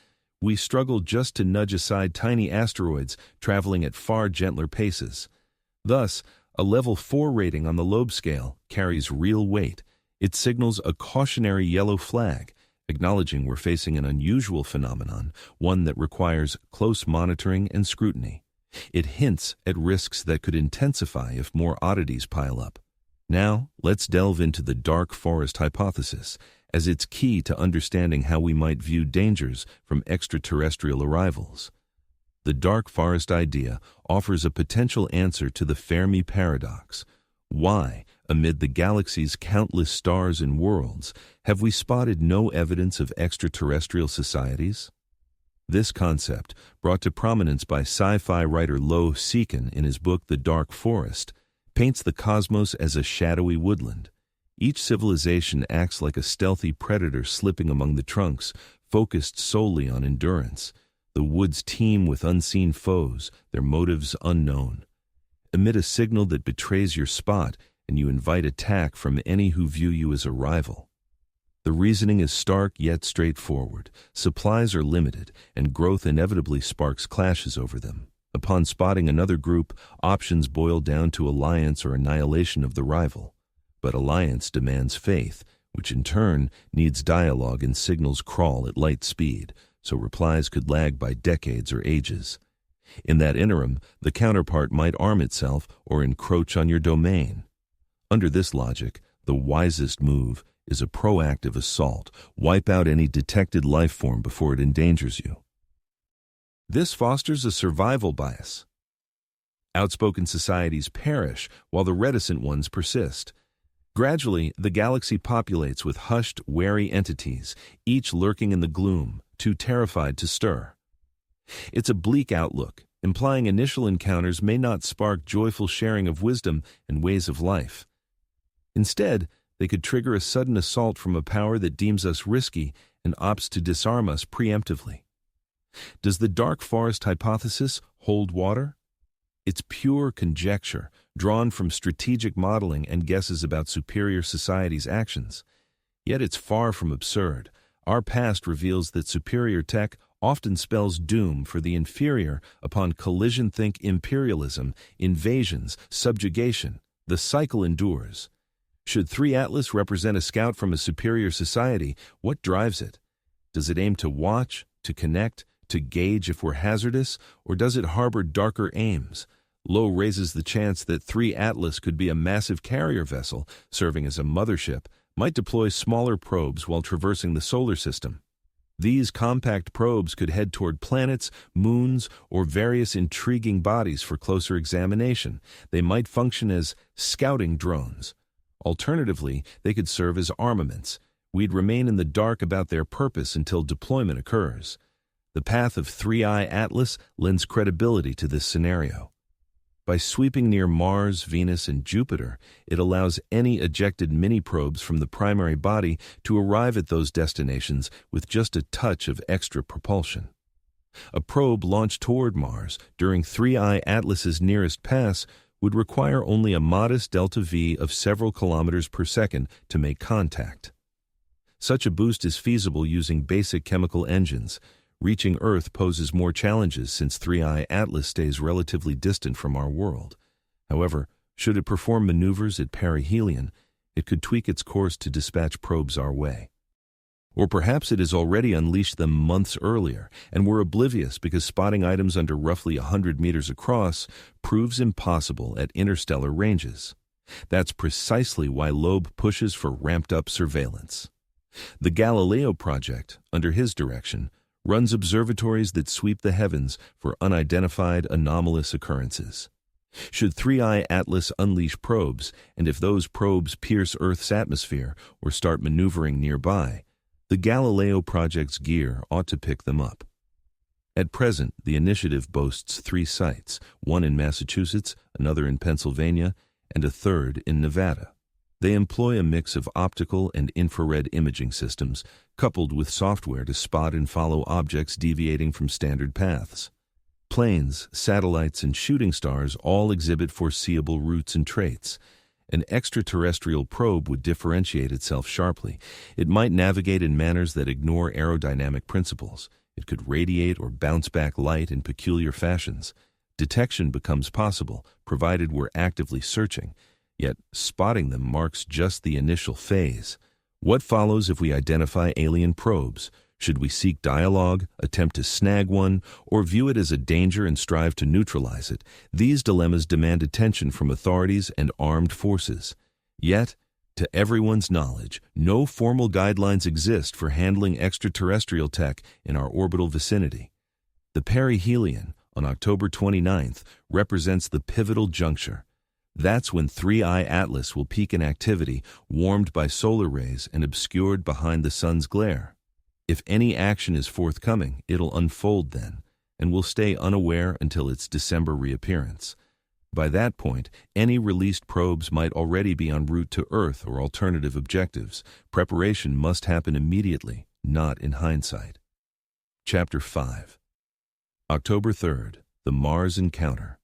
We struggle just to nudge aside tiny asteroids traveling at far gentler paces. Thus, a level 4 rating on the Loeb scale carries real weight. It signals a cautionary yellow flag, acknowledging we're facing an unusual phenomenon, one that requires close monitoring and scrutiny. It hints at risks that could intensify if more oddities pile up. Now, let's delve into the dark forest hypothesis, as it's key to understanding how we might view dangers from extraterrestrial arrivals. The dark forest idea offers a potential answer to the Fermi paradox. Why, amid the galaxy's countless stars and worlds, have we spotted no evidence of extraterrestrial societies? This concept, brought to prominence by sci-fi writer Loeb in his book The Dark Forest, paints the cosmos as a shadowy woodland. Each civilization acts like a stealthy predator slipping among the trunks, focused solely on endurance. The woods teem with unseen foes, their motives unknown. Emit a signal that betrays your spot, and you invite attack from any who view you as a rival. The reasoning is stark yet straightforward. Supplies are limited, and growth inevitably sparks clashes over them. Upon spotting another group, options boil down to alliance or annihilation of the rival. But alliance demands faith, which in turn needs dialogue, and signals crawl at light speed, so replies could lag by decades or ages. In that interim, the counterpart might arm itself or encroach on your domain. Under this logic, the wisest move is a proactive assault. Wipe out any detected life form before it endangers you. This fosters a survival bias. Outspoken societies perish while the reticent ones persist. Gradually, the galaxy populates with hushed, wary entities, each lurking in the gloom, too terrified to stir. It's a bleak outlook, implying initial encounters may not spark joyful sharing of wisdom and ways of life. Instead, they could trigger a sudden assault from a power that deems us risky and opts to disarm us preemptively. Does the dark forest hypothesis hold water? It's pure conjecture, drawn from strategic modeling and guesses about superior societies' actions. Yet it's far from absurd. Our past reveals that superior tech often spells doom for the inferior upon collision. Think imperialism, invasions, subjugation. The cycle endures. Should 3 Atlas represent a scout from a superior society, what drives it? Does it aim to watch, to connect, to gauge if we're hazardous, or does it harbor darker aims? Loeb raises the chance that 3 Atlas could be a massive carrier vessel, serving as a mothership, might deploy smaller probes while traversing the solar system. These compact probes could head toward planets, moons, or various intriguing bodies for closer examination. They might function as scouting drones. Alternatively, they could serve as armaments. We'd remain in the dark about their purpose until deployment occurs. The path of 3I Atlas lends credibility to this scenario. By sweeping near Mars, Venus, and Jupiter, it allows any ejected mini-probes from the primary body to arrive at those destinations with just a touch of extra propulsion. A probe launched toward Mars during 3I Atlas's nearest pass would require only a modest delta V of several kilometers per second to make contact. Such a boost is feasible using basic chemical engines. Reaching Earth poses more challenges since 3I Atlas stays relatively distant from our world. However, should it perform maneuvers at perihelion, it could tweak its course to dispatch probes our way. Or perhaps it has already unleashed them months earlier, and we're oblivious because spotting items under roughly 100 meters across proves impossible at interstellar ranges. That's precisely why Loeb pushes for ramped-up surveillance. The Galileo project, under his direction, runs observatories that sweep the heavens for unidentified anomalous occurrences. Should 3I Atlas unleash probes, and if those probes pierce Earth's atmosphere or start maneuvering nearby, the Galileo project's gear ought to pick them up. At present, the initiative boasts 3 sites, one in Massachusetts, another in Pennsylvania, and a third in Nevada. They employ a mix of optical and infrared imaging systems, coupled with software to spot and follow objects deviating from standard paths. Planes, satellites, and shooting stars all exhibit foreseeable routes and traits. An extraterrestrial probe would differentiate itself sharply. It might navigate in manners that ignore aerodynamic principles. It could radiate or bounce back light in peculiar fashions. Detection becomes possible, provided we're actively searching. Yet, spotting them marks just the initial phase. What follows if we identify alien probes? Should we seek dialogue, attempt to snag one, or view it as a danger and strive to neutralize it? These dilemmas demand attention from authorities and armed forces. Yet, to everyone's knowledge, no formal guidelines exist for handling extraterrestrial tech in our orbital vicinity. The perihelion, on October 29th, represents the pivotal juncture. That's when 3I Atlas will peak in activity, warmed by solar rays and obscured behind the sun's glare. If any action is forthcoming, it'll unfold then, and we'll stay unaware until its December reappearance. By that point, any released probes might already be en route to Earth or alternative objectives. Preparation must happen immediately, not in hindsight. Chapter 5. October 3rd, the Mars Encounter.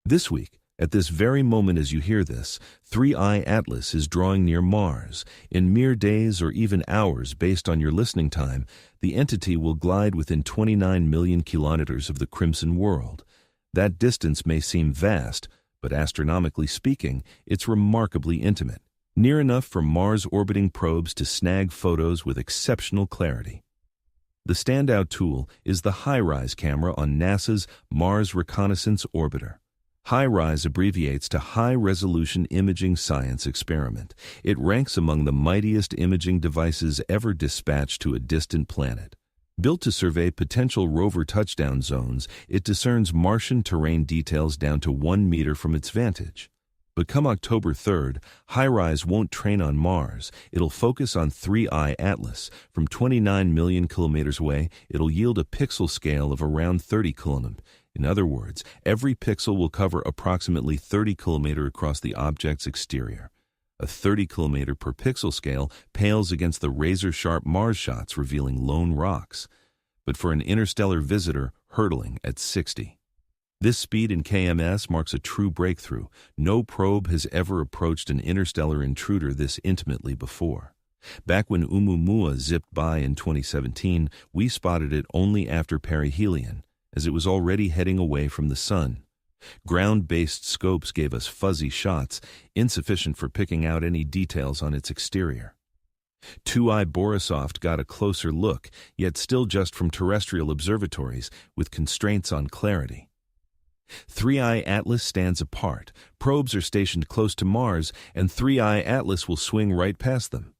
This week, at this very moment as you hear this, 3I Atlas is drawing near Mars. In mere days or even hours based on your listening time, the entity will glide within 29 million kilometers of the Crimson World. That distance may seem vast, but astronomically speaking, it's remarkably intimate, near enough for Mars-orbiting probes to snag photos with exceptional clarity. The standout tool is the HiRISE camera on NASA's Mars Reconnaissance Orbiter. HiRISE abbreviates to High Resolution Imaging Science Experiment. It ranks among the mightiest imaging devices ever dispatched to a distant planet. Built to survey potential rover touchdown zones, it discerns Martian terrain details down to 1 meter from its vantage. But come October 3rd, HiRISE won't train on Mars. It'll focus on 3I Atlas. From 29 million kilometers away, it'll yield a pixel scale of around 30 km. In other words, every pixel will cover approximately 30 km across the object's exterior. A 30 km per pixel scale pales against the razor-sharp Mars shots revealing lone rocks, but for an interstellar visitor, hurtling at 60. This speed in kms marks a true breakthrough. No probe has ever approached an interstellar intruder this intimately before. Back when Oumuamua zipped by in 2017, we spotted it only after perihelion, as it was already heading away from the Sun. Ground-based scopes gave us fuzzy shots, insufficient for picking out any details on its exterior. 2I Borisov got a closer look, yet still just from terrestrial observatories, with constraints on clarity. 3I Atlas stands apart. Probes are stationed close to Mars, and 3I Atlas will swing right past them.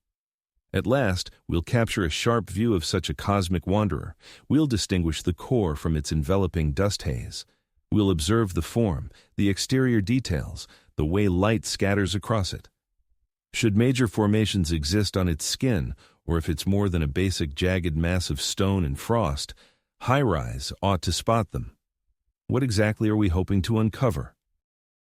At last, we'll capture a sharp view of such a cosmic wanderer. We'll distinguish the core from its enveloping dust haze. We'll observe the form, the exterior details, the way light scatters across it. Should major formations exist on its skin, or if it's more than a basic jagged mass of stone and frost, HiRISE ought to spot them. What exactly are we hoping to uncover?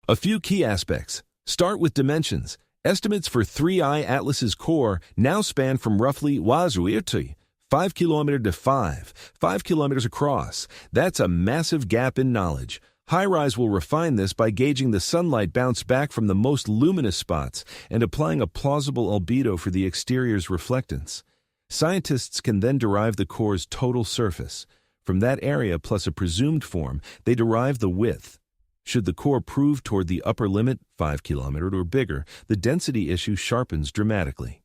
A few key aspects. Start with dimensions. Estimates for 3I Atlas's core now span from roughly 5 kilometers to 5 kilometers across. That's a massive gap in knowledge. HiRISE will refine this by gauging the sunlight bounce back from the most luminous spots and applying a plausible albedo for the exterior's reflectance. Scientists can then derive the core's total surface. From that area plus a presumed form, they derive the width. Should the core prove toward the upper limit, 5 kilometers or bigger, the density issue sharpens dramatically.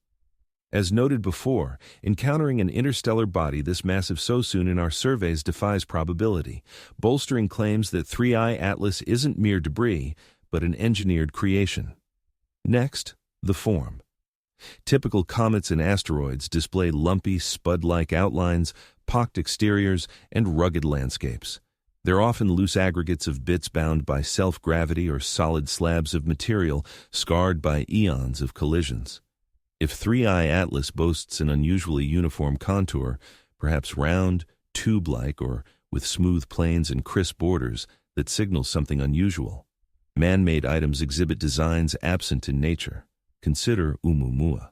As noted before, encountering an interstellar body this massive so soon in our surveys defies probability, bolstering claims that 3I Atlas isn't mere debris, but an engineered creation. Next, the form. Typical comets and asteroids display lumpy, spud-like outlines, pocked exteriors, and rugged landscapes. They're often loose aggregates of bits bound by self-gravity or solid slabs of material scarred by eons of collisions. If 3I Atlas boasts an unusually uniform contour, perhaps round, tube-like, or with smooth planes and crisp borders, that signals something unusual. Man-made items exhibit designs absent in nature. Consider Oumuamua.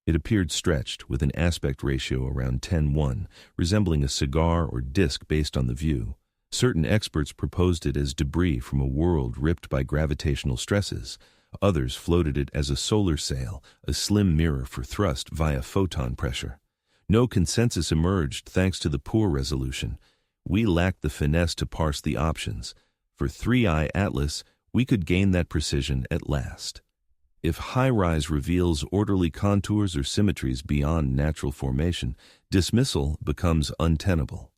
It appeared stretched, with an aspect ratio around 10:1, resembling a cigar or disc based on the view. Certain experts proposed it as debris from a world ripped by gravitational stresses. Others floated it as a solar sail, a slim mirror for thrust via photon pressure. No consensus emerged thanks to the poor resolution. We lacked the finesse to parse the options. For 3I Atlas, we could gain that precision at last. If HiRISE reveals orderly contours or symmetries beyond natural formation, dismissal becomes untenable.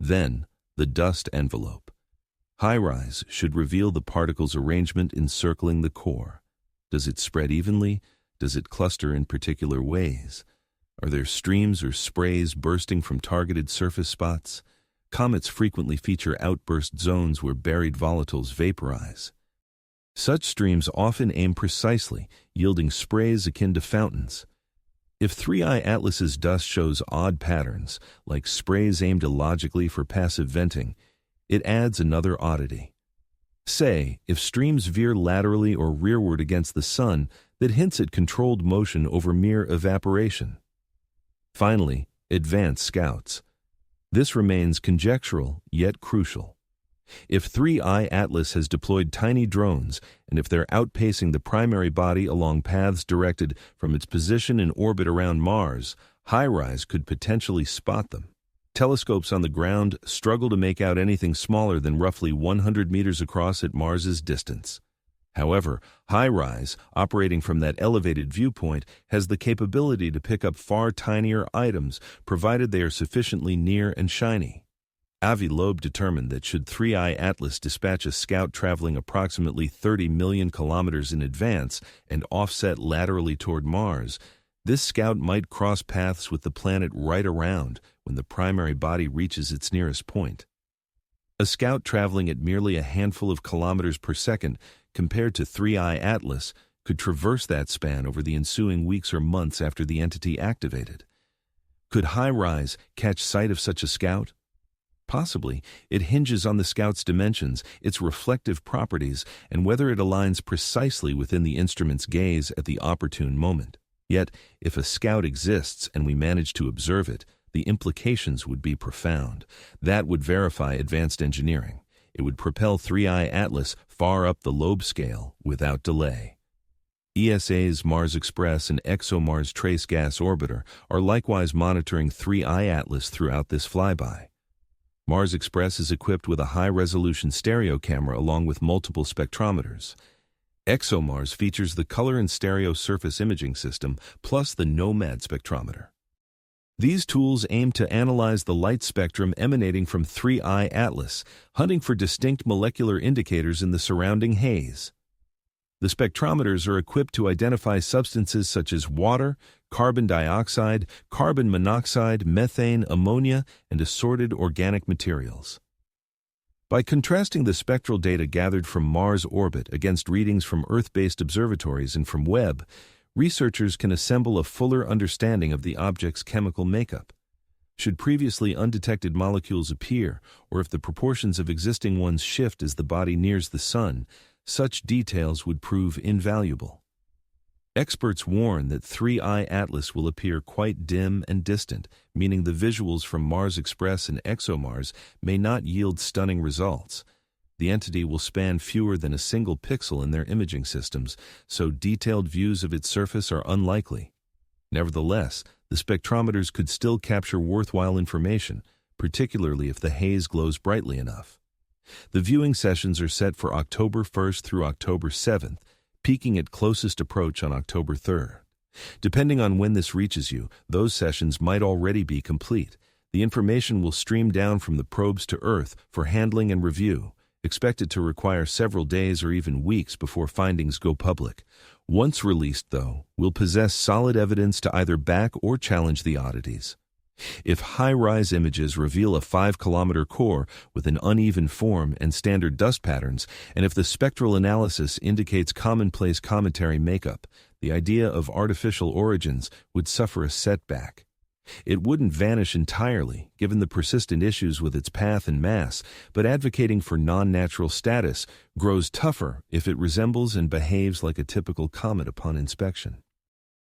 Then, the dust envelope. HiRISE should reveal the particles' arrangement encircling the core. Does it spread evenly? Does it cluster in particular ways? Are there streams or sprays bursting from targeted surface spots? Comets frequently feature outburst zones where buried volatiles vaporize. Such streams often aim precisely, yielding sprays akin to fountains. If 3I Atlas's dust shows odd patterns, like sprays aimed illogically for passive venting, it adds another oddity. Say, if streams veer laterally or rearward against the sun, that hints at controlled motion over mere evaporation. Finally, advanced scouts. This remains conjectural, yet crucial. If 3I Atlas has deployed tiny drones, and if they're outpacing the primary body along paths directed from its position in orbit around Mars, HiRISE could potentially spot them. Telescopes on the ground struggle to make out anything smaller than roughly 100 meters across at Mars's distance. However, HiRISE, operating from that elevated viewpoint, has the capability to pick up far tinier items, provided they are sufficiently near and shiny. Loeb determined that should 3I Atlas dispatch a scout traveling approximately 30 million kilometers in advance and offset laterally toward Mars, this scout might cross paths with the planet right around when the primary body reaches its nearest point. A scout traveling at merely a handful of kilometers per second compared to 3I Atlas could traverse that span over the ensuing weeks or months after the entity activated. Could HiRISE catch sight of such a scout? Possibly. It hinges on the scout's dimensions, its reflective properties, and whether it aligns precisely within the instrument's gaze at the opportune moment. Yet, if a scout exists and we manage to observe it, the implications would be profound. That would verify advanced engineering. It would propel 3I Atlas far up the Loeb scale without delay. ESA's Mars Express and ExoMars Trace Gas Orbiter are likewise monitoring 3I Atlas throughout this flyby. Mars Express is equipped with a high-resolution stereo camera along with multiple spectrometers. ExoMars features the color and stereo surface imaging system plus the Nomad spectrometer. These tools aim to analyze the light spectrum emanating from 3I Atlas, hunting for distinct molecular indicators in the surrounding haze. The spectrometers are equipped to identify substances such as water, carbon dioxide, carbon monoxide, methane, ammonia, and assorted organic materials. By contrasting the spectral data gathered from Mars orbit against readings from Earth-based observatories and from Webb, researchers can assemble a fuller understanding of the object's chemical makeup. Should previously undetected molecules appear, or if the proportions of existing ones shift as the body nears the sun, such details would prove invaluable. Experts warn that 3I Atlas will appear quite dim and distant, meaning the visuals from Mars Express and ExoMars may not yield stunning results. The entity will span fewer than a single pixel in their imaging systems, so detailed views of its surface are unlikely. Nevertheless, the spectrometers could still capture worthwhile information, particularly if the haze glows brightly enough. The viewing sessions are set for October 1st through October 7th, peaking at closest approach on October 3rd. Depending on when this reaches you, those sessions might already be complete. The information will stream down from the probes to Earth for handling and review, expected to require several days or even weeks before findings go public. Once released, though, we'll possess solid evidence to either back or challenge the oddities. If HiRISE images reveal a 5-kilometer core with an uneven form and standard dust patterns, and if the spectral analysis indicates commonplace cometary makeup, the idea of artificial origins would suffer a setback. It wouldn't vanish entirely, given the persistent issues with its path and mass, but advocating for non-natural status grows tougher if it resembles and behaves like a typical comet upon inspection.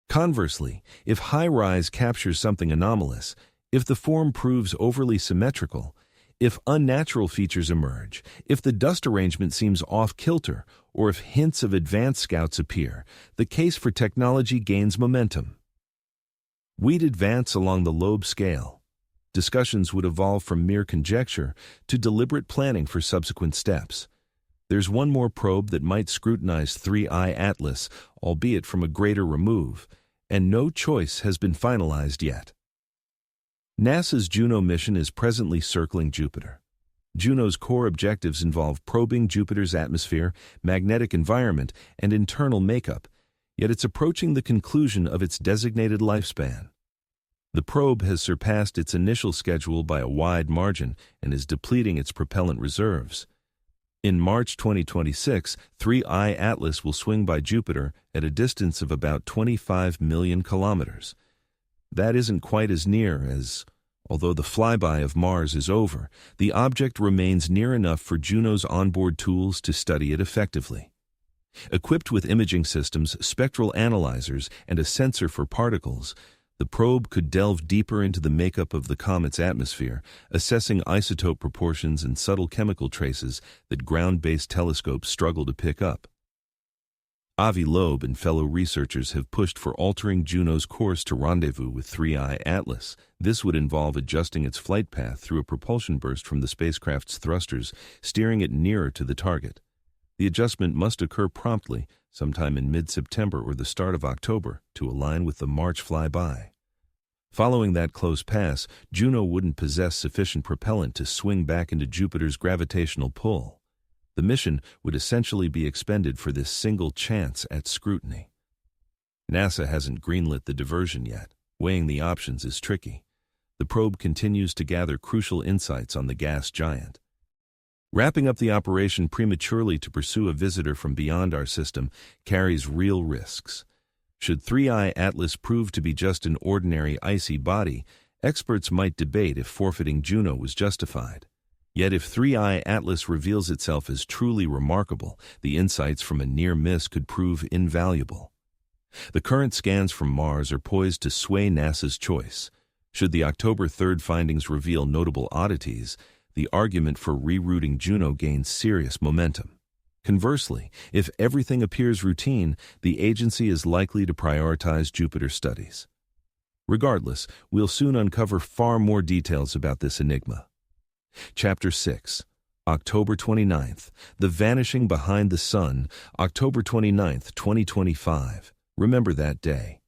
Conversely, if HiRISE captures something anomalous, if the form proves overly symmetrical, if unnatural features emerge, if the dust arrangement seems off-kilter, or if hints of advanced scouts appear, the case for technology gains momentum. We'd advance along the Loeb scale. Discussions would evolve from mere conjecture to deliberate planning for subsequent steps. There's one more probe that might scrutinize 3I Atlas, albeit from a greater remove, and no choice has been finalized yet. NASA's Juno mission is presently circling Jupiter. Juno's core objectives involve probing Jupiter's atmosphere, magnetic environment, and internal makeup, yet it's approaching the conclusion of its designated lifespan. The probe has surpassed its initial schedule by a wide margin and is depleting its propellant reserves. In March 2026, 3I Atlas will swing by Jupiter at a distance of about 25 million kilometers. that isn't quite as near as, although the flyby of Mars is over, the object remains near enough for Juno's onboard tools to study it effectively. Equipped with imaging systems, spectral analyzers, and a sensor for particles, the probe could delve deeper into the makeup of the comet's atmosphere, assessing isotope proportions and subtle chemical traces that ground-based telescopes struggle to pick up. Avi Loeb and fellow researchers have pushed for altering Juno's course to rendezvous with 3I Atlas. This would involve adjusting its flight path through a propulsion burst from the spacecraft's thrusters, steering it nearer to the target. The adjustment must occur promptly, sometime in mid-September or the start of October, to align with the March flyby. Following that close pass, Juno wouldn't possess sufficient propellant to swing back into Jupiter's gravitational pull. The mission would essentially be expended for this single chance at scrutiny. NASA hasn't greenlit the diversion yet. Weighing the options is tricky. The probe continues to gather crucial insights on the gas giant. Wrapping up the operation prematurely to pursue a visitor from beyond our system carries real risks. Should 3I Atlas prove to be just an ordinary icy body, experts might debate if forfeiting Juno was justified. Yet if 3I Atlas reveals itself as truly remarkable, the insights from a near miss could prove invaluable. The current scans from Mars are poised to sway NASA's choice. Should the October 3rd findings reveal notable oddities, the argument for rerouting Juno gains serious momentum. Conversely, if everything appears routine, the agency is likely to prioritize Jupiter studies. Regardless, we'll soon uncover far more details about this enigma. Chapter 6. October 29th. The Vanishing Behind the Sun, October 29th, 2025. Remember that day.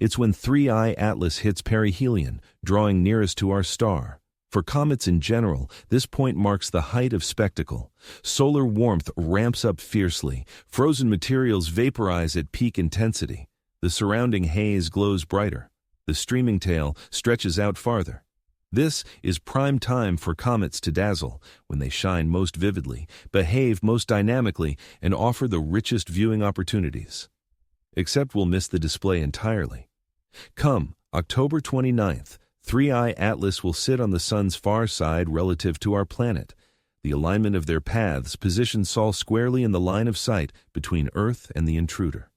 It's when 3I Atlas hits perihelion, drawing nearest to our star. For comets in general, this point marks the height of spectacle. Solar warmth ramps up fiercely. Frozen materials vaporize at peak intensity. The surrounding haze glows brighter. The streaming tail stretches out farther. This is prime time for comets to dazzle, when they shine most vividly, behave most dynamically, and offer the richest viewing opportunities. Except we'll miss the display entirely. Come, October 29th, 3I Atlas will sit on the Sun's far side relative to our planet. The alignment of their paths positions Sol squarely in the line of sight between Earth and the intruder.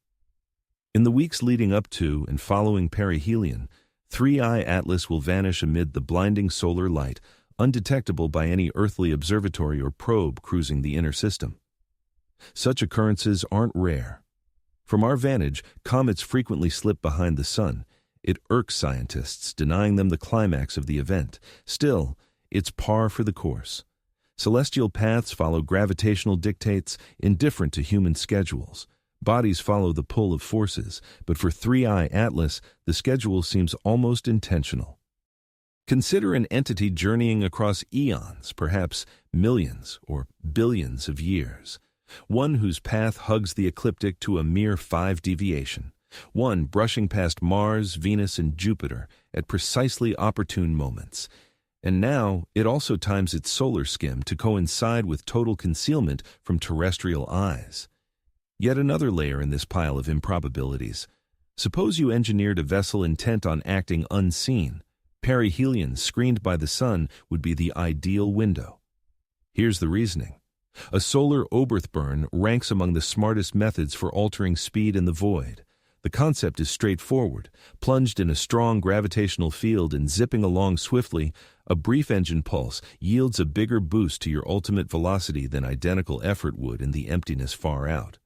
In the weeks leading up to and following perihelion, 3I Atlas will vanish amid the blinding solar light, undetectable by any earthly observatory or probe cruising the inner system. Such occurrences aren't rare. From our vantage, comets frequently slip behind the Sun. It irks scientists, denying them the climax of the event. Still, it's par for the course. Celestial paths follow gravitational dictates, indifferent to human schedules. Bodies follow the pull of forces, but for 3I Atlas, the schedule seems almost intentional. Consider an entity journeying across eons, perhaps millions or billions of years. One whose path hugs the ecliptic to a mere 5 deviation. One brushing past Mars, Venus, and Jupiter at precisely opportune moments. And now it also times its solar skim to coincide with total concealment from terrestrial eyes. Yet another layer in this pile of improbabilities. Suppose you engineered a vessel intent on acting unseen. Perihelion, screened by the Sun, would be the ideal window. Here's the reasoning. A solar Oberth burn ranks among the smartest methods for altering speed in the void. The concept is straightforward. Plunged in a strong gravitational field and zipping along swiftly, a brief engine pulse yields a bigger boost to your ultimate velocity than identical effort would in the emptiness far out.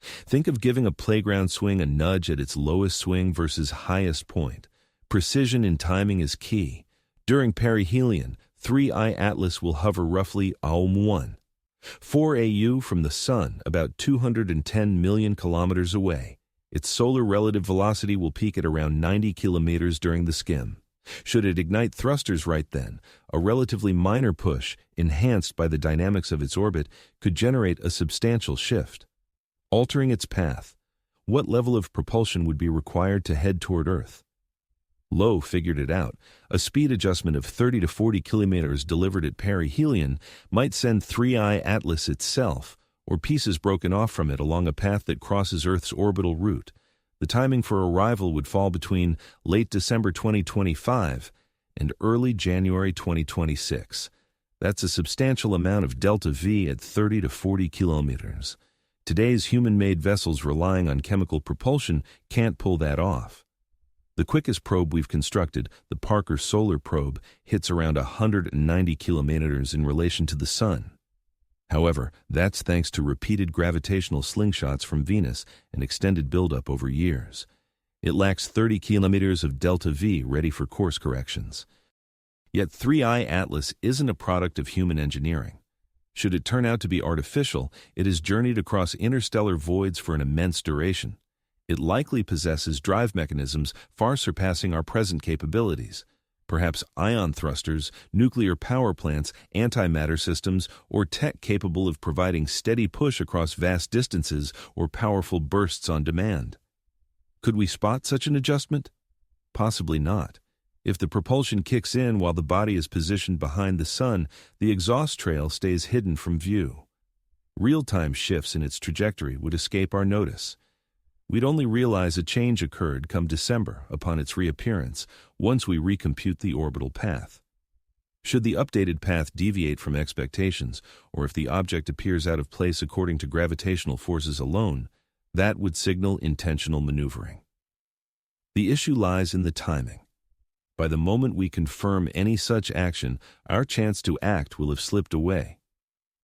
Think of giving a playground swing a nudge at its lowest swing versus highest point. Precision in timing is key. During perihelion, 3I Atlas will hover roughly AUM 4 AU from the Sun, about 210 million kilometers away. Its solar relative velocity will peak at around 90 kilometers during the skim. Should it ignite thrusters right then, a relatively minor push, enhanced by the dynamics of its orbit, could generate a substantial shift. Altering its path, what level of propulsion would be required to head toward Earth? Loeb figured it out. A speed adjustment of 30 to 40 kilometers delivered at perihelion might send 3I Atlas itself, or pieces broken off from it along a path that crosses Earth's orbital route. The The timing for arrival would fall between late December 2025 and early January 2026. That's a substantial amount of delta V at 30 to 40 kilometers. Today's human-made vessels relying on chemical propulsion can't pull that off. The quickest probe we've constructed, the Parker Solar Probe, hits around 190 kilometers in relation to the Sun. However, that's thanks to repeated gravitational slingshots from Venus and extended buildup over years. It lacks 30 kilometers of delta V ready for course corrections. Yet 3I Atlas isn't a product of human engineering. Should it turn out to be artificial, it has journeyed across interstellar voids for an immense duration. It likely possesses drive mechanisms far surpassing our present capabilities. Perhaps ion thrusters, nuclear power plants, antimatter systems, or tech capable of providing steady push across vast distances or powerful bursts on demand. Could we spot such an adjustment? Possibly not. If the propulsion kicks in while the body is positioned behind the Sun, the exhaust trail stays hidden from view. Real-time shifts in its trajectory would escape our notice. We'd only realize a change occurred come December upon its reappearance, once we recompute the orbital path. Should the updated path deviate from expectations, or if the object appears out of place according to gravitational forces alone, that would signal intentional maneuvering. The issue lies in the timing. By the moment we confirm any such action, our chance to act will have slipped away.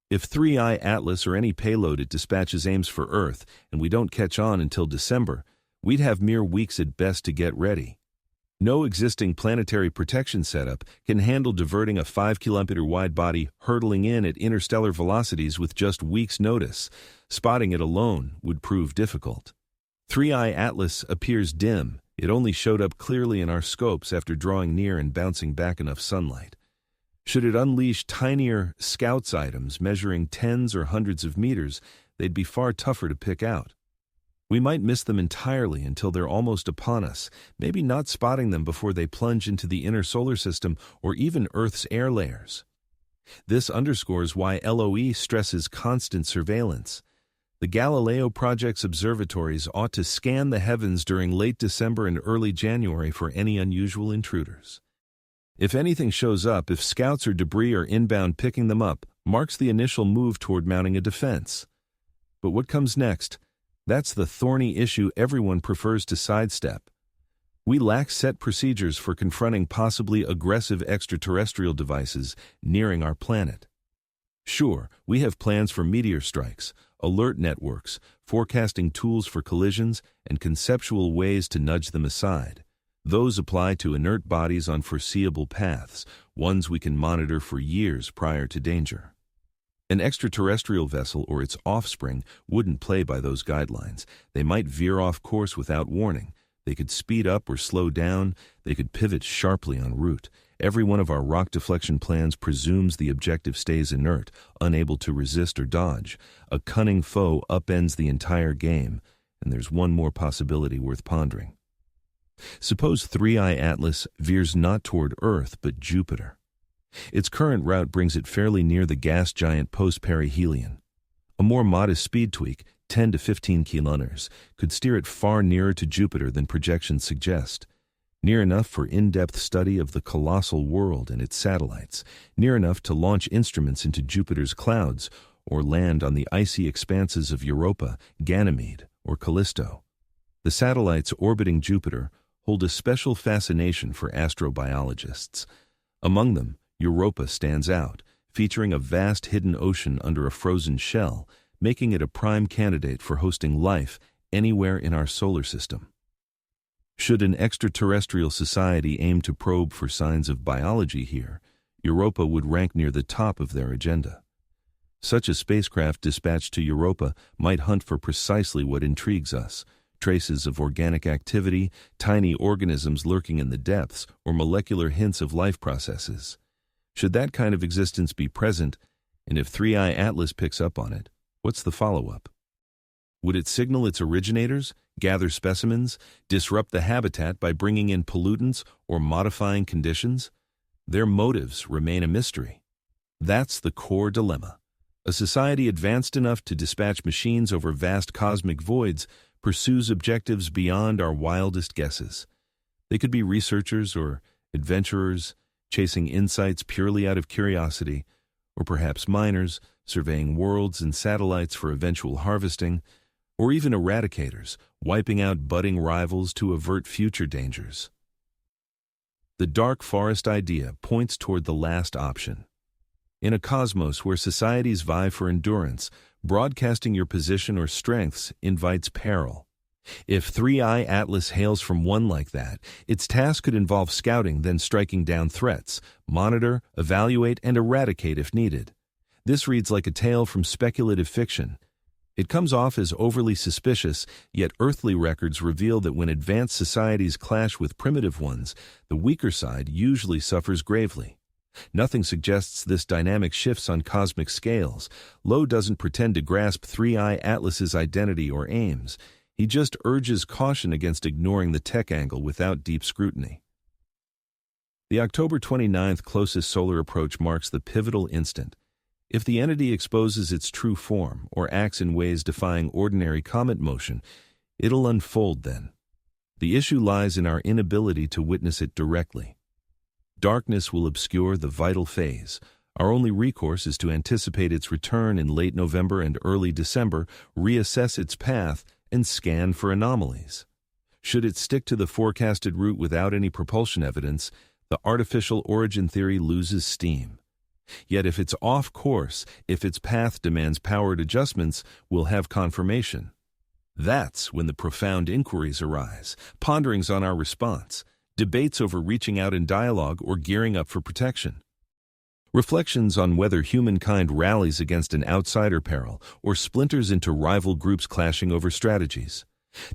If 3I Atlas or any payload it dispatches aims for Earth and we don't catch on until December, we'd have mere weeks at best to get ready. No existing planetary protection setup can handle diverting a 5-kilometer wide body hurtling in at interstellar velocities with just weeks' notice. Spotting it alone would prove difficult. 3I Atlas appears dim. It only showed up clearly in our scopes after drawing near and bouncing back enough sunlight. Should it unleash tinier scouts items measuring tens or hundreds of meters, they'd be far tougher to pick out. We might miss them entirely until they're almost upon us, maybe not spotting them before they plunge into the inner solar system or even Earth's air layers. This underscores why LOE stresses constant surveillance. The Galileo Project's observatories ought to scan the heavens during late December and early January for any unusual intruders. If anything shows up, if scouts or debris are inbound, picking them up marks the initial move toward mounting a defense. But what comes next? That's the thorny issue everyone prefers to sidestep. We lack set procedures for confronting possibly aggressive extraterrestrial devices nearing our planet. Sure, we have plans for meteor strikes, alert networks, forecasting tools for collisions, and conceptual ways to nudge them aside. Those apply to inert bodies on foreseeable paths, ones we can monitor for years prior to danger. An extraterrestrial vessel or its offspring wouldn't play by those guidelines. They might veer off course without warning. They could speed up or slow down. They could pivot sharply en route. Every one of our rock deflection plans presumes the objective stays inert, unable to resist or dodge. A cunning foe upends the entire game, and there's one more possibility worth pondering. Suppose 3I Atlas veers not toward Earth but Jupiter. Its current route brings it fairly near the gas giant post-perihelion. A more modest speed tweak, 10 to 15 kilometers, could steer it far nearer to Jupiter than projections suggest. Near enough for in-depth study of the colossal world and its satellites, near enough to launch instruments into Jupiter's clouds or land on the icy expanses of Europa, Ganymede, or Callisto. The satellites orbiting Jupiter hold a special fascination for astrobiologists. Among them, Europa stands out, featuring a vast hidden ocean under a frozen shell, making it a prime candidate for hosting life anywhere in our solar system. Should an extraterrestrial society aim to probe for signs of biology here, Europa would rank near the top of their agenda. Such a spacecraft dispatched to Europa might hunt for precisely what intrigues us: traces of organic activity, tiny organisms lurking in the depths, or molecular hints of life processes. Should that kind of existence be present, and if 3I Atlas picks up on it, what's the follow-up? Would it signal its originators, gather specimens, disrupt the habitat by bringing in pollutants or modifying conditions? Their motives remain a mystery. That's the core dilemma. A society advanced enough to dispatch machines over vast cosmic voids pursues objectives beyond our wildest guesses. They could be researchers or adventurers chasing insights purely out of curiosity, or perhaps miners surveying worlds and satellites for eventual harvesting, or even eradicators wiping out budding rivals to avert future dangers. The dark forest idea points toward the last option. In a cosmos where societies vie for endurance, broadcasting your position or strengths invites peril. If 3i Atlas hails from one like that, its task could involve scouting, then striking down threats, monitor, evaluate, and eradicate if needed. This reads like a tale from speculative fiction. It comes off as overly suspicious, yet earthly records reveal that when advanced societies clash with primitive ones, the weaker side usually suffers gravely. Nothing suggests this dynamic shifts on cosmic scales. Loeb doesn't pretend to grasp 3i Atlas's identity or aims. He just urges caution against ignoring the tech angle without deep scrutiny. The October 29th closest solar approach marks the pivotal instant. If the entity exposes its true form or acts in ways defying ordinary comet motion, it'll unfold then. The issue lies in our inability to witness it directly. Darkness will obscure the vital phase. Our only recourse is to anticipate its return in late November and early December, reassess its path, and scan for anomalies. Should it stick to the forecasted route without any propulsion evidence, the artificial origin theory loses steam. Yet if it's off course, if its path demands powered adjustments, we'll have confirmation. That's when the profound inquiries arise, ponderings on our response, debates over reaching out in dialogue or gearing up for protection. Reflections on whether humankind rallies against an outsider peril or splinters into rival groups clashing over strategies.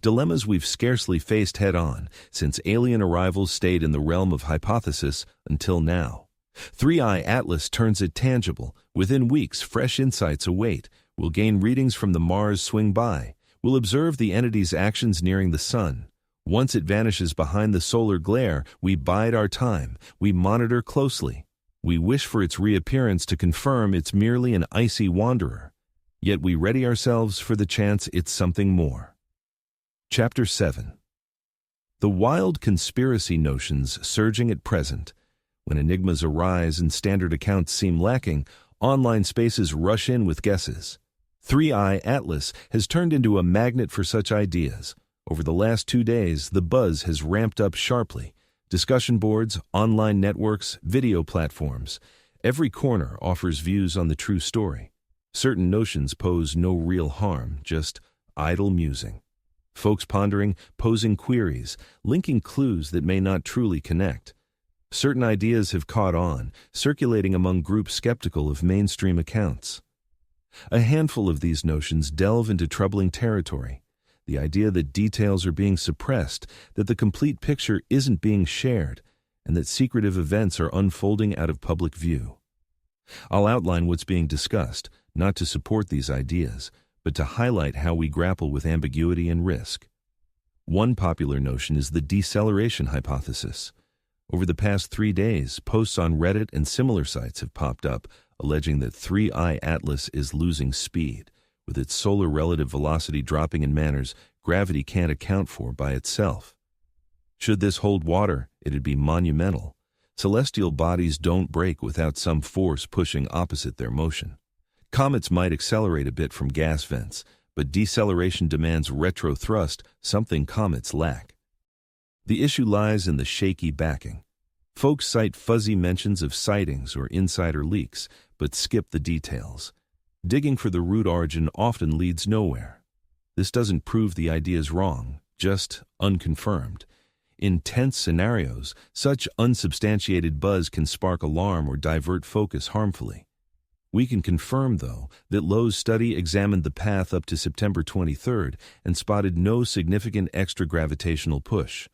Dilemmas we've scarcely faced head-on since alien arrivals stayed in the realm of hypothesis until now. 3i Atlas turns it tangible. Within weeks, fresh insights await. We'll gain readings from the Mars swing by. We'll observe the entity's actions nearing the sun. Once it vanishes behind the solar glare, we bide our time. We monitor closely. We wish for its reappearance to confirm it's merely an icy wanderer. Yet we ready ourselves for the chance it's something more. Chapter 7. The wild conspiracy notions surging at present. When enigmas arise and standard accounts seem lacking, online spaces rush in with guesses. 3i Atlas has turned into a magnet for such ideas. Over the last 2 days, the buzz has ramped up sharply. Discussion boards, online networks, video platforms. Every corner offers views on the true story. Certain notions pose no real harm, just idle musing. Folks pondering, posing queries, linking clues that may not truly connect. Certain ideas have caught on, circulating among groups skeptical of mainstream accounts. A handful of these notions delve into troubling territory. The idea that details are being suppressed, that the complete picture isn't being shared, and that secretive events are unfolding out of public view. I'll outline what's being discussed, not to support these ideas, but to highlight how we grapple with ambiguity and risk. One popular notion is the deceleration hypothesis. Over the past 3 days, posts on Reddit and similar sites have popped up alleging that 3i Atlas is losing speed, with its solar relative velocity dropping in manners gravity can't account for by itself. Should this hold water, it'd be monumental. Celestial bodies don't break without some force pushing opposite their motion. Comets might accelerate a bit from gas vents, but deceleration demands retro-thrust, something comets lack. The issue lies in the shaky backing. Folks cite fuzzy mentions of sightings or insider leaks, but skip the details. Digging for the root origin often leads nowhere. This doesn't prove the idea's wrong, just unconfirmed. In tense scenarios, such unsubstantiated buzz can spark alarm or divert focus harmfully. We can confirm, though, that Loeb's study examined the path up to September 23rd and spotted no significant extra-gravitational push.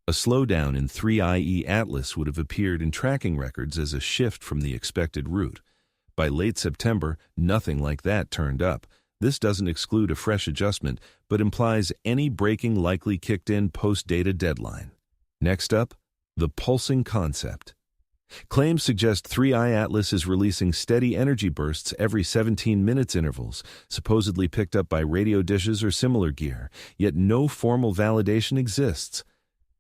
A slowdown in 3i Atlas would have appeared in tracking records as a shift from the expected route. By late September, nothing like that turned up. This doesn't exclude a fresh adjustment, but implies any breaking likely kicked in post-data deadline. Next up, the pulsing concept. Claims suggest 3i Atlas is releasing steady energy bursts every 17 minutes intervals, supposedly picked up by radio dishes or similar gear, yet no formal validation exists.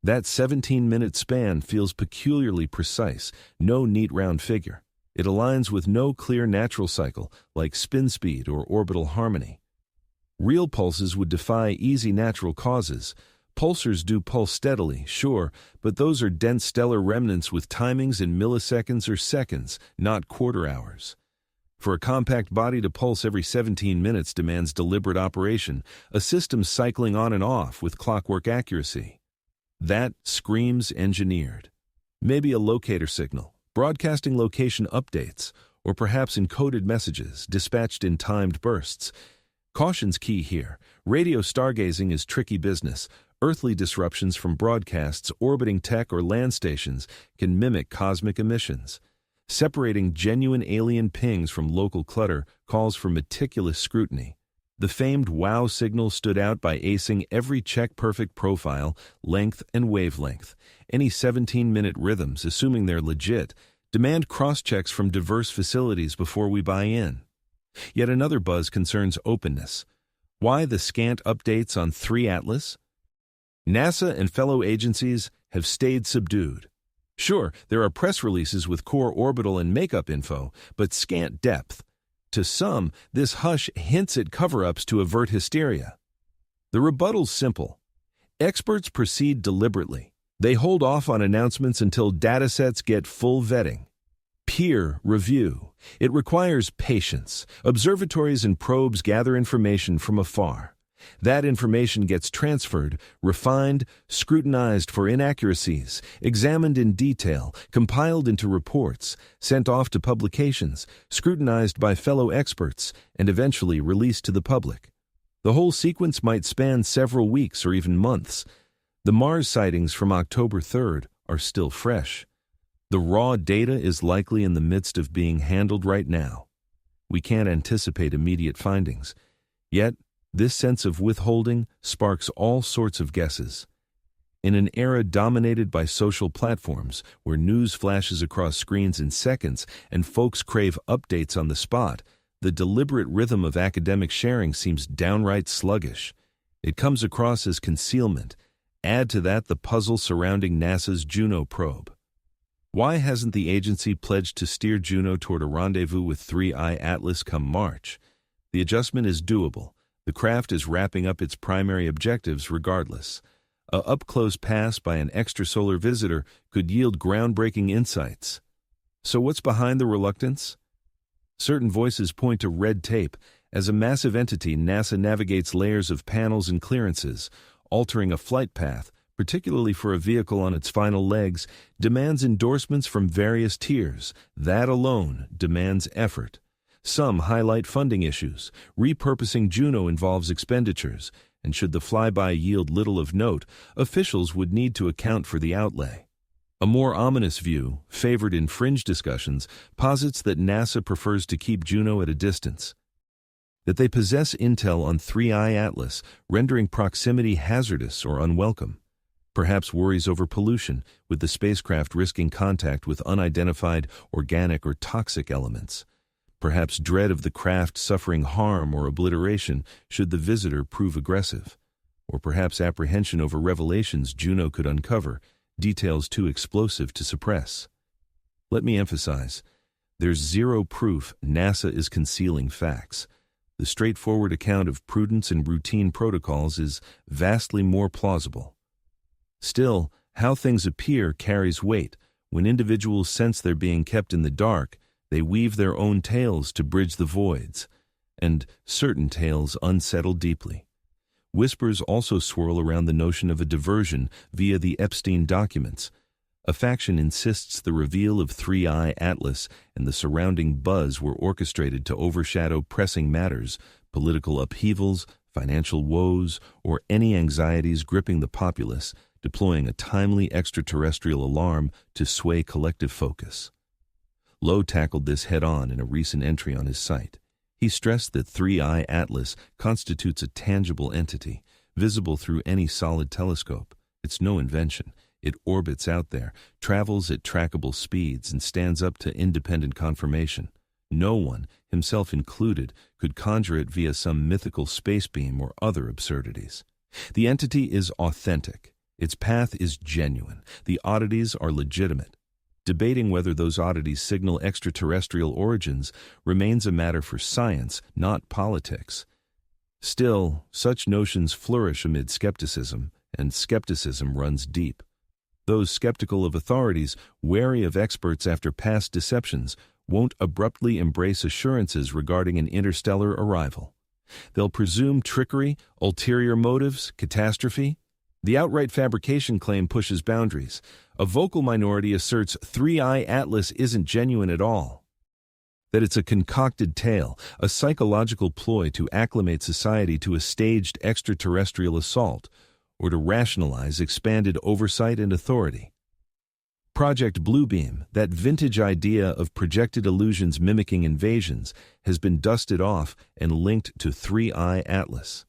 That 17-minute span feels peculiarly precise, no neat round figure. It aligns with no clear natural cycle, like spin speed or orbital harmony. Real pulses would defy easy natural causes. Pulsars do pulse steadily, sure, but those are dense stellar remnants with timings in milliseconds or seconds, not quarter hours. For a compact body to pulse every 17 minutes demands deliberate operation, a system cycling on and off with clockwork accuracy. That screams engineered. Maybe a locator signal, broadcasting location updates, or perhaps encoded messages dispatched in timed bursts. Caution's key here. Radio stargazing is tricky business. Earthly disruptions from broadcasts orbiting tech or land stations can mimic cosmic emissions. Separating genuine alien pings from local clutter calls for meticulous scrutiny. The famed WOW signal stood out by acing every check-perfect profile, length, and wavelength. Any 17-minute rhythms, assuming they're legit, demand cross-checks from diverse facilities before we buy in. Yet another buzz concerns openness. Why the scant updates on 3 Atlas? NASA and fellow agencies have stayed subdued. Sure, there are press releases with core orbital and makeup info, but scant depth. To some, this hush hints at cover-ups to avert hysteria. The rebuttal's simple. Experts proceed deliberately. They hold off on announcements until datasets get full vetting. Peer review. It requires patience. Observatories and probes gather information from afar. That information gets transferred, refined, scrutinized for inaccuracies, examined in detail, compiled into reports, sent off to publications, scrutinized by fellow experts, and eventually released to the public. The whole sequence might span several weeks or even months. The Mars sightings from October 3rd are still fresh. The raw data is likely in the midst of being handled right now. We can't anticipate immediate findings. Yet, this sense of withholding sparks all sorts of guesses. In an era dominated by social platforms, where news flashes across screens in seconds and folks crave updates on the spot, the deliberate rhythm of academic sharing seems downright sluggish. It comes across as concealment. Add to that the puzzle surrounding NASA's Juno probe. Why hasn't the agency pledged to steer Juno toward a rendezvous with 3i Atlas come March? The adjustment is doable. The craft is wrapping up its primary objectives regardless. A up-close pass by an extrasolar visitor could yield groundbreaking insights. So what's behind the reluctance? Certain voices point to red tape. As a massive entity, NASA navigates layers of panels and clearances. Altering a flight path, particularly for a vehicle on its final legs, demands endorsements from various tiers. That alone demands effort. Some highlight funding issues. Repurposing Juno involves expenditures, and should the flyby yield little of note, officials would need to account for the outlay. A more ominous view, favored in fringe discussions, posits that NASA prefers to keep Juno at a distance. That they possess intel on 3i Atlas, rendering proximity hazardous or unwelcome. Perhaps worries over pollution, with the spacecraft risking contact with unidentified organic or toxic elements. Perhaps dread of the craft suffering harm or obliteration should the visitor prove aggressive. Or perhaps apprehension over revelations Juno could uncover, details too explosive to suppress. Let me emphasize, there's zero proof NASA is concealing facts. The straightforward account of prudence and routine protocols is vastly more plausible. Still, how things appear carries weight. When individuals sense they're being kept in the dark, they weave their own tales to bridge the voids, and certain tales unsettle deeply. Whispers also swirl around the notion of a diversion via the Epstein documents. A faction insists the reveal of 3i Atlas and the surrounding buzz were orchestrated to overshadow pressing matters, political upheavals, financial woes, or any anxieties gripping the populace, deploying a timely extraterrestrial alarm to sway collective focus. Loeb tackled this head-on in a recent entry on his site. He stressed that 3i Atlas constitutes a tangible entity, visible through any solid telescope. It's no invention. It orbits out there, travels at trackable speeds, and stands up to independent confirmation. No one, himself included, could conjure it via some mythical space beam or other absurdities. The entity is authentic. Its path is genuine. The oddities are legitimate. Debating whether those oddities signal extraterrestrial origins remains a matter for science, not politics. Still, such notions flourish amid skepticism, and skepticism runs deep. Those skeptical of authorities, wary of experts after past deceptions, won't abruptly embrace assurances regarding an interstellar arrival. They'll presume trickery, ulterior motives, catastrophe. The outright fabrication claim pushes boundaries. A vocal minority asserts 3i Atlas isn't genuine at all. That it's a concocted tale, a psychological ploy to acclimate society to a staged extraterrestrial assault, or to rationalize expanded oversight and authority. Project Bluebeam, that vintage idea of projected illusions mimicking invasions, has been dusted off and linked to 3i Atlas.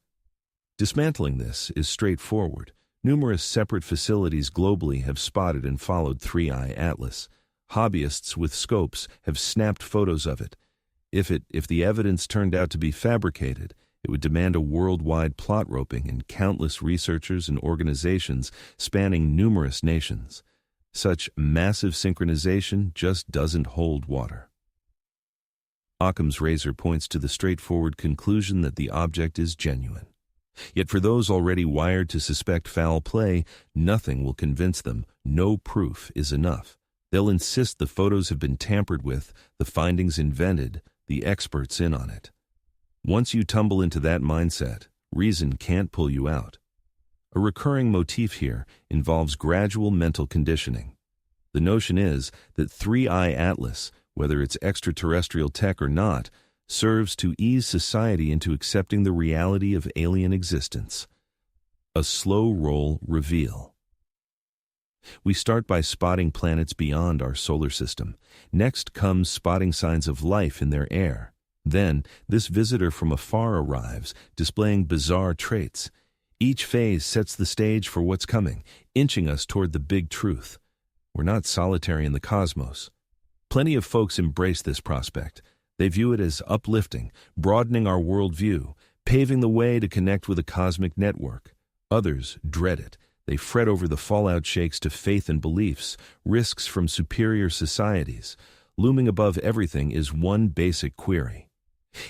Dismantling this is straightforward. Numerous separate facilities globally have spotted and followed 3i Atlas. Hobbyists with scopes have snapped photos of it. If the evidence turned out to be fabricated, it would demand a worldwide plot roping and countless researchers and organizations spanning numerous nations. Such massive synchronization just doesn't hold water. Occam's razor points to the straightforward conclusion that the object is genuine. Yet for those already wired to suspect foul play, nothing will convince them. No proof is enough. They'll insist the photos have been tampered with, the findings invented, the experts in on it. Once you tumble into that mindset, reason can't pull you out. A recurring motif here involves gradual mental conditioning. The notion is that 3i Atlas, whether it's extraterrestrial tech or not, serves to ease society into accepting the reality of alien existence. A slow roll reveal. We start by spotting planets beyond our solar system. Next comes spotting signs of life in their air. Then, this visitor from afar arrives, displaying bizarre traits. Each phase sets the stage for what's coming, inching us toward the big truth. We're not solitary in the cosmos. Plenty of folks embrace this prospect. They view it as uplifting, broadening our worldview, paving the way to connect with a cosmic network. Others dread it. They fret over the fallout shakes to faith and beliefs, risks from superior societies. Looming above everything is one basic query.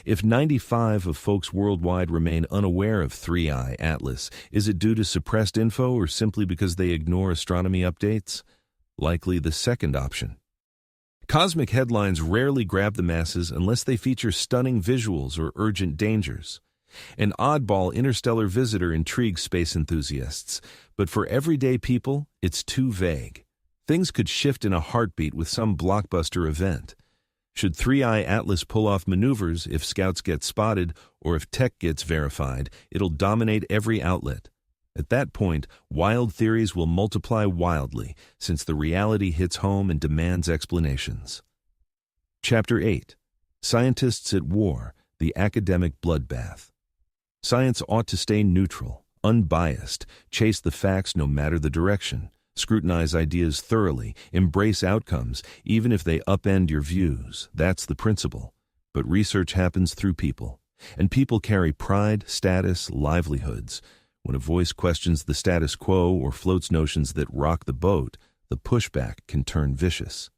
If 95% of folks worldwide remain unaware of 3i Atlas, is it due to suppressed info or simply because they ignore astronomy updates? Likely the second option. Cosmic headlines rarely grab the masses unless they feature stunning visuals or urgent dangers. An oddball interstellar visitor intrigues space enthusiasts, but for everyday people, it's too vague. Things could shift in a heartbeat with some blockbuster event. Should 3i Atlas pull off maneuvers if scouts get spotted or if tech gets verified, it'll dominate every outlet. At that point, wild theories will multiply wildly, since the reality hits home and demands explanations. Chapter 8. Scientists at War, the Academic Bloodbath. Science ought to stay neutral, unbiased, chase the facts no matter the direction, scrutinize ideas thoroughly, embrace outcomes, even if they upend your views. That's the principle. But research happens through people, and people carry pride, status, livelihoods. When a voice questions the status quo or floats notions that rock the boat, the pushback can turn vicious.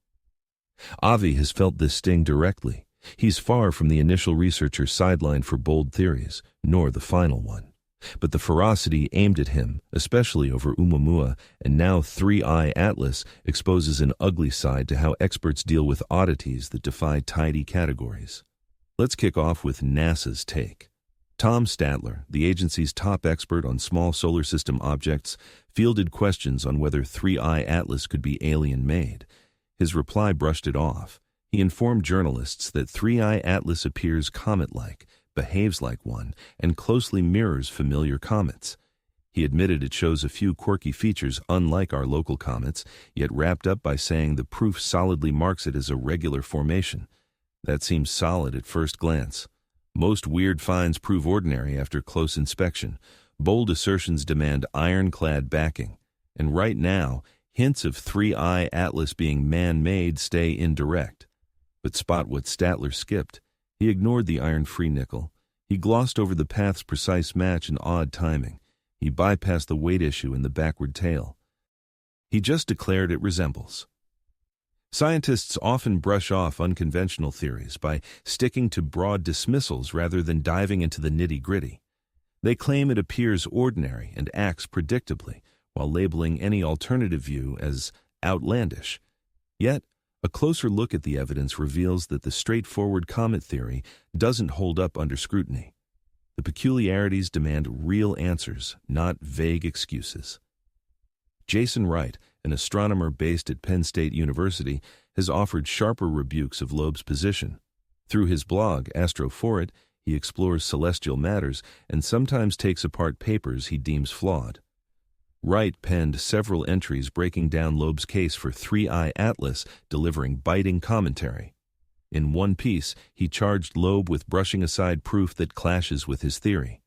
Avi has felt this sting directly. He's far from the initial researcher sidelined for bold theories, nor the final one. But the ferocity aimed at him, especially over Oumuamua, and now 3i Atlas, exposes an ugly side to how experts deal with oddities that defy tidy categories. Let's kick off with NASA's take. Tom Statler, the agency's top expert on small solar system objects, fielded questions on whether 3i Atlas could be alien-made. His reply brushed it off. He informed journalists that 3i Atlas appears comet-like, behaves like one, and closely mirrors familiar comets. He admitted it shows a few quirky features unlike our local comets, yet wrapped up by saying the proof solidly marks it as a regular formation. That seems solid at first glance. Most weird finds prove ordinary after close inspection. Bold assertions demand ironclad backing. And right now, hints of 3I Atlas being man-made stay indirect. But spot what Statler skipped. He ignored the iron-free nickel. He glossed over the path's precise match and odd timing. He bypassed the weight issue and the backward tail. He just declared it resembles. Scientists often brush off unconventional theories by sticking to broad dismissals rather than diving into the nitty-gritty. They claim it appears ordinary and acts predictably, while labeling any alternative view as outlandish. Yet, a closer look at the evidence reveals that the straightforward comet theory doesn't hold up under scrutiny. The peculiarities demand real answers, not vague excuses. Jason Wright, an astronomer based at Penn State University, has offered sharper rebukes of Loeb's position. Through his blog, Astrophorit, he explores celestial matters and sometimes takes apart papers he deems flawed. Wright penned several entries breaking down Loeb's case for 3I Atlas, delivering biting commentary. In one piece, he charged Loeb with brushing aside proof that clashes with his theory.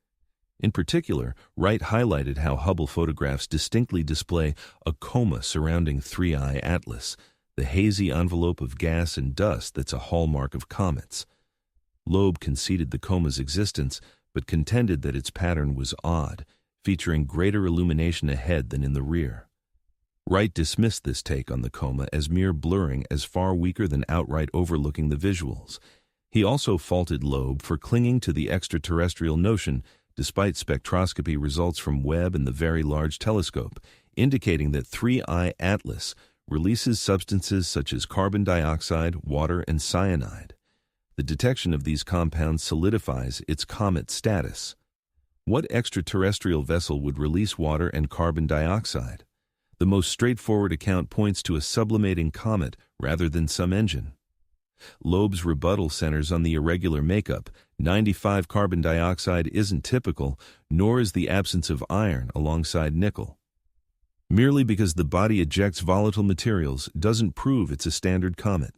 In particular, Wright highlighted how Hubble photographs distinctly display a coma surrounding 3I Atlas, the hazy envelope of gas and dust that's a hallmark of comets. Loeb conceded the coma's existence, but contended that its pattern was odd, featuring greater illumination ahead than in the rear. Wright dismissed this take on the coma as mere blurring, as far weaker than outright overlooking the visuals. He also faulted Loeb for clinging to the extraterrestrial notion, despite spectroscopy results from Webb and the Very Large Telescope, indicating that 3I Atlas releases substances such as carbon dioxide, water, and cyanide. The detection of these compounds solidifies its comet status. What extraterrestrial vessel would release water and carbon dioxide? The most straightforward account points to a sublimating comet rather than some engine. Loeb's rebuttal centers on the irregular makeup. 95 carbon dioxide isn't typical, nor is the absence of iron alongside nickel. Merely because the body ejects volatile materials doesn't prove it's a standard comet.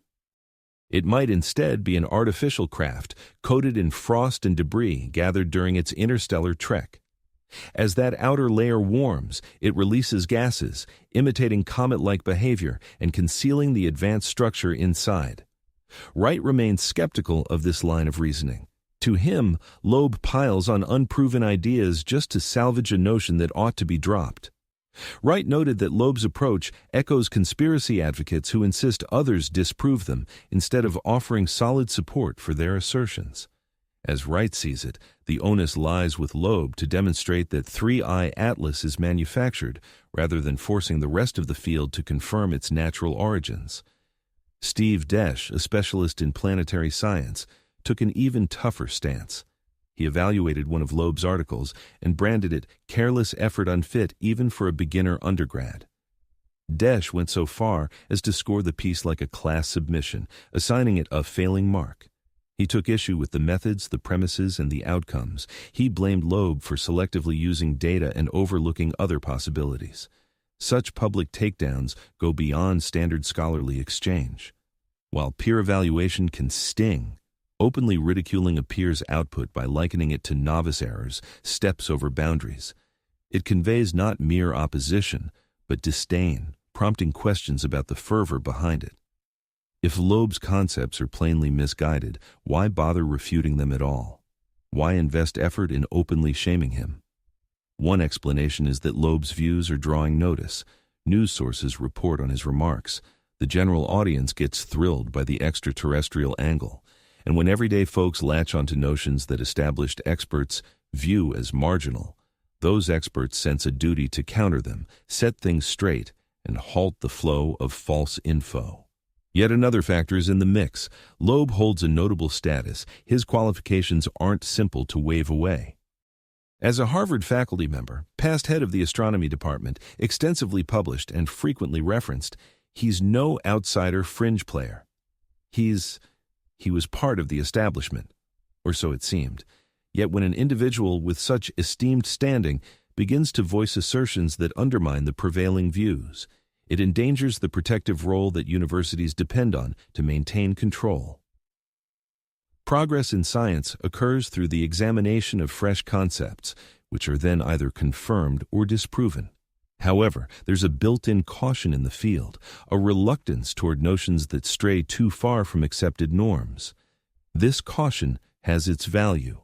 It might instead be an artificial craft coated in frost and debris gathered during its interstellar trek. As that outer layer warms, it releases gases, imitating comet-like behavior and concealing the advanced structure inside. Wright remains skeptical of this line of reasoning. To him, Loeb piles on unproven ideas just to salvage a notion that ought to be dropped. Wright noted that Loeb's approach echoes conspiracy advocates who insist others disprove them instead of offering solid support for their assertions. As Wright sees it, the onus lies with Loeb to demonstrate that 3I Atlas is manufactured rather than forcing the rest of the field to confirm its natural origins. Steve Desch, a specialist in planetary science, took an even tougher stance. He evaluated one of Loeb's articles and branded it careless effort unfit even for a beginner undergrad. Desch went so far as to score the piece like a class submission, assigning it a failing mark. He took issue with the methods, the premises, and the outcomes. He blamed Loeb for selectively using data and overlooking other possibilities. Such public takedowns go beyond standard scholarly exchange. While peer evaluation can sting, openly ridiculing a peer's output by likening it to novice errors steps over boundaries. It conveys not mere opposition, but disdain, prompting questions about the fervor behind it. If Loeb's concepts are plainly misguided, why bother refuting them at all? Why invest effort in openly shaming him? One explanation is that Loeb's views are drawing notice. News sources report on his remarks. The general audience gets thrilled by the extraterrestrial angle. And when everyday folks latch onto notions that established experts view as marginal, those experts sense a duty to counter them, set things straight, and halt the flow of false info. Yet another factor is in the mix. Loeb holds a notable status. His qualifications aren't simple to wave away. As a Harvard faculty member, past head of the astronomy department, extensively published and frequently referenced, he's no outsider fringe player. He was part of the establishment, or so it seemed. Yet when an individual with such esteemed standing begins to voice assertions that undermine the prevailing views, it endangers the protective role that universities depend on to maintain control. Progress in science occurs through the examination of fresh concepts, which are then either confirmed or disproven. However, there's a built-in caution in the field, a reluctance toward notions that stray too far from accepted norms. This caution has its value.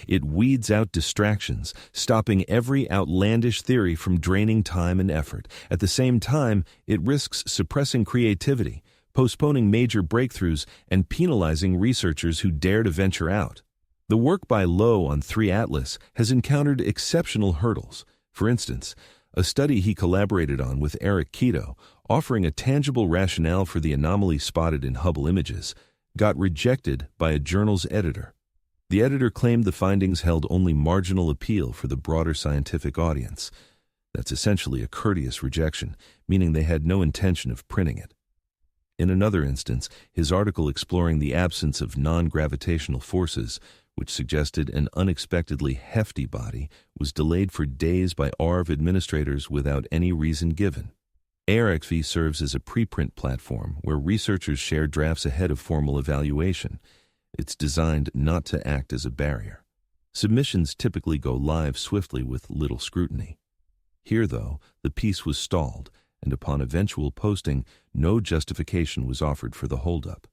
It weeds out distractions, stopping every outlandish theory from draining time and effort. At the same time, it risks suppressing creativity, postponing major breakthroughs, and penalizing researchers who dare to venture out. The work by Loeb on 3 Atlas has encountered exceptional hurdles. For instance, a study he collaborated on with Eric Keto, offering a tangible rationale for the anomaly spotted in Hubble images, got rejected by a journal's editor. The editor claimed the findings held only marginal appeal for the broader scientific audience. That's essentially a courteous rejection, meaning they had no intention of printing it. In another instance, his article exploring the absence of non-gravitational forces, which suggested an unexpectedly hefty body, was delayed for days by ARV administrators without any reason given. ARXV serves as a preprint platform where researchers share drafts ahead of formal evaluation. It's designed not to act as a barrier. Submissions typically go live swiftly with little scrutiny. Here, though, the piece was stalled, and upon eventual posting, no justification was offered for the holdup.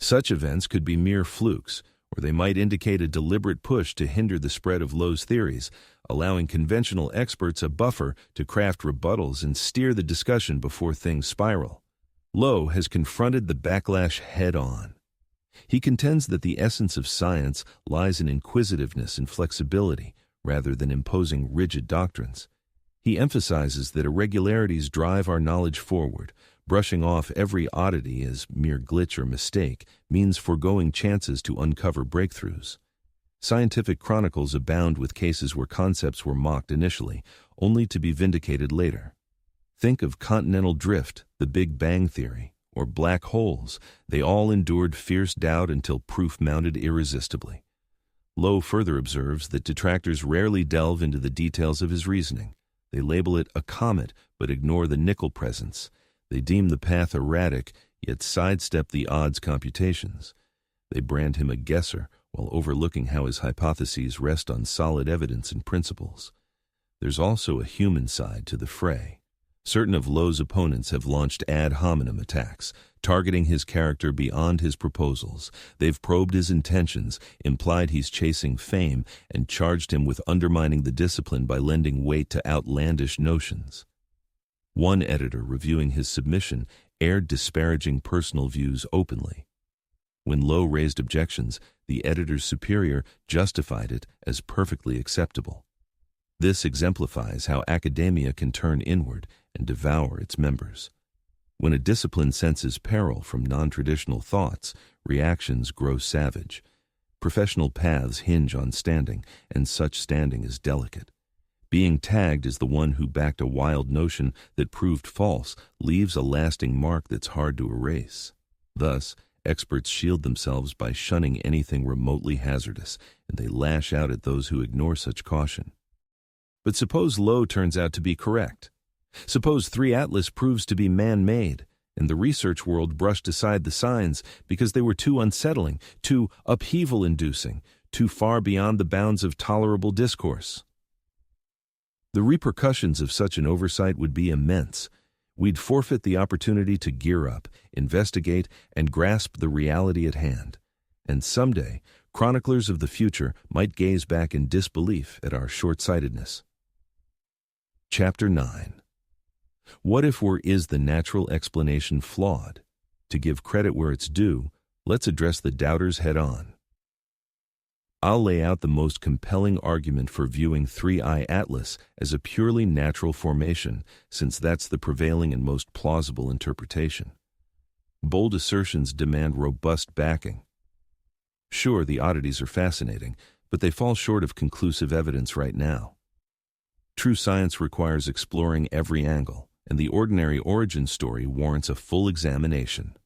Such events could be mere flukes, or they might indicate a deliberate push to hinder the spread of Loeb's theories, allowing conventional experts a buffer to craft rebuttals and steer the discussion before things spiral. Loeb has confronted the backlash head-on. He contends that the essence of science lies in inquisitiveness and flexibility, rather than imposing rigid doctrines. He emphasizes that irregularities drive our knowledge forward. Brushing off every oddity as mere glitch or mistake means foregoing chances to uncover breakthroughs. Scientific chronicles abound with cases where concepts were mocked initially, only to be vindicated later. Think of continental drift, the Big Bang Theory, or black holes. They all endured fierce doubt until proof mounted irresistibly. Loeb further observes that detractors rarely delve into the details of his reasoning. They label it a comet, but ignore the nickel presence. They deem the path erratic, yet sidestep the odds computations. They brand him a guesser, while overlooking how his hypotheses rest on solid evidence and principles. There's also a human side to the fray. Certain of Loeb's opponents have launched ad hominem attacks, targeting his character beyond his proposals. They've probed his intentions, implied he's chasing fame, and charged him with undermining the discipline by lending weight to outlandish notions. One editor reviewing his submission aired disparaging personal views openly. When Loeb raised objections, the editor's superior justified it as perfectly acceptable. This exemplifies how academia can turn inward and devour its members. When a discipline senses peril from non-traditional thoughts, reactions grow savage. Professional paths hinge on standing, and such standing is delicate. Being tagged as the one who backed a wild notion that proved false leaves a lasting mark that's hard to erase. Thus, experts shield themselves by shunning anything remotely hazardous, and they lash out at those who ignore such caution. But suppose Loeb turns out to be correct. Suppose 3 Atlas proves to be man-made, and the research world brushed aside the signs because they were too unsettling, too upheaval-inducing, too far beyond the bounds of tolerable discourse. The repercussions of such an oversight would be immense. We'd forfeit the opportunity to gear up, investigate, and grasp the reality at hand. And someday, chroniclers of the future might gaze back in disbelief at our short-sightedness. Chapter 9. What if or is the natural explanation flawed? To give credit where it's due, let's address the doubters head-on. I'll lay out the most compelling argument for viewing 3I Atlas as a purely natural formation, since that's the prevailing and most plausible interpretation. Bold assertions demand robust backing. Sure, the oddities are fascinating, but they fall short of conclusive evidence right now. True science requires exploring every angle, and the ordinary origin story warrants a full examination.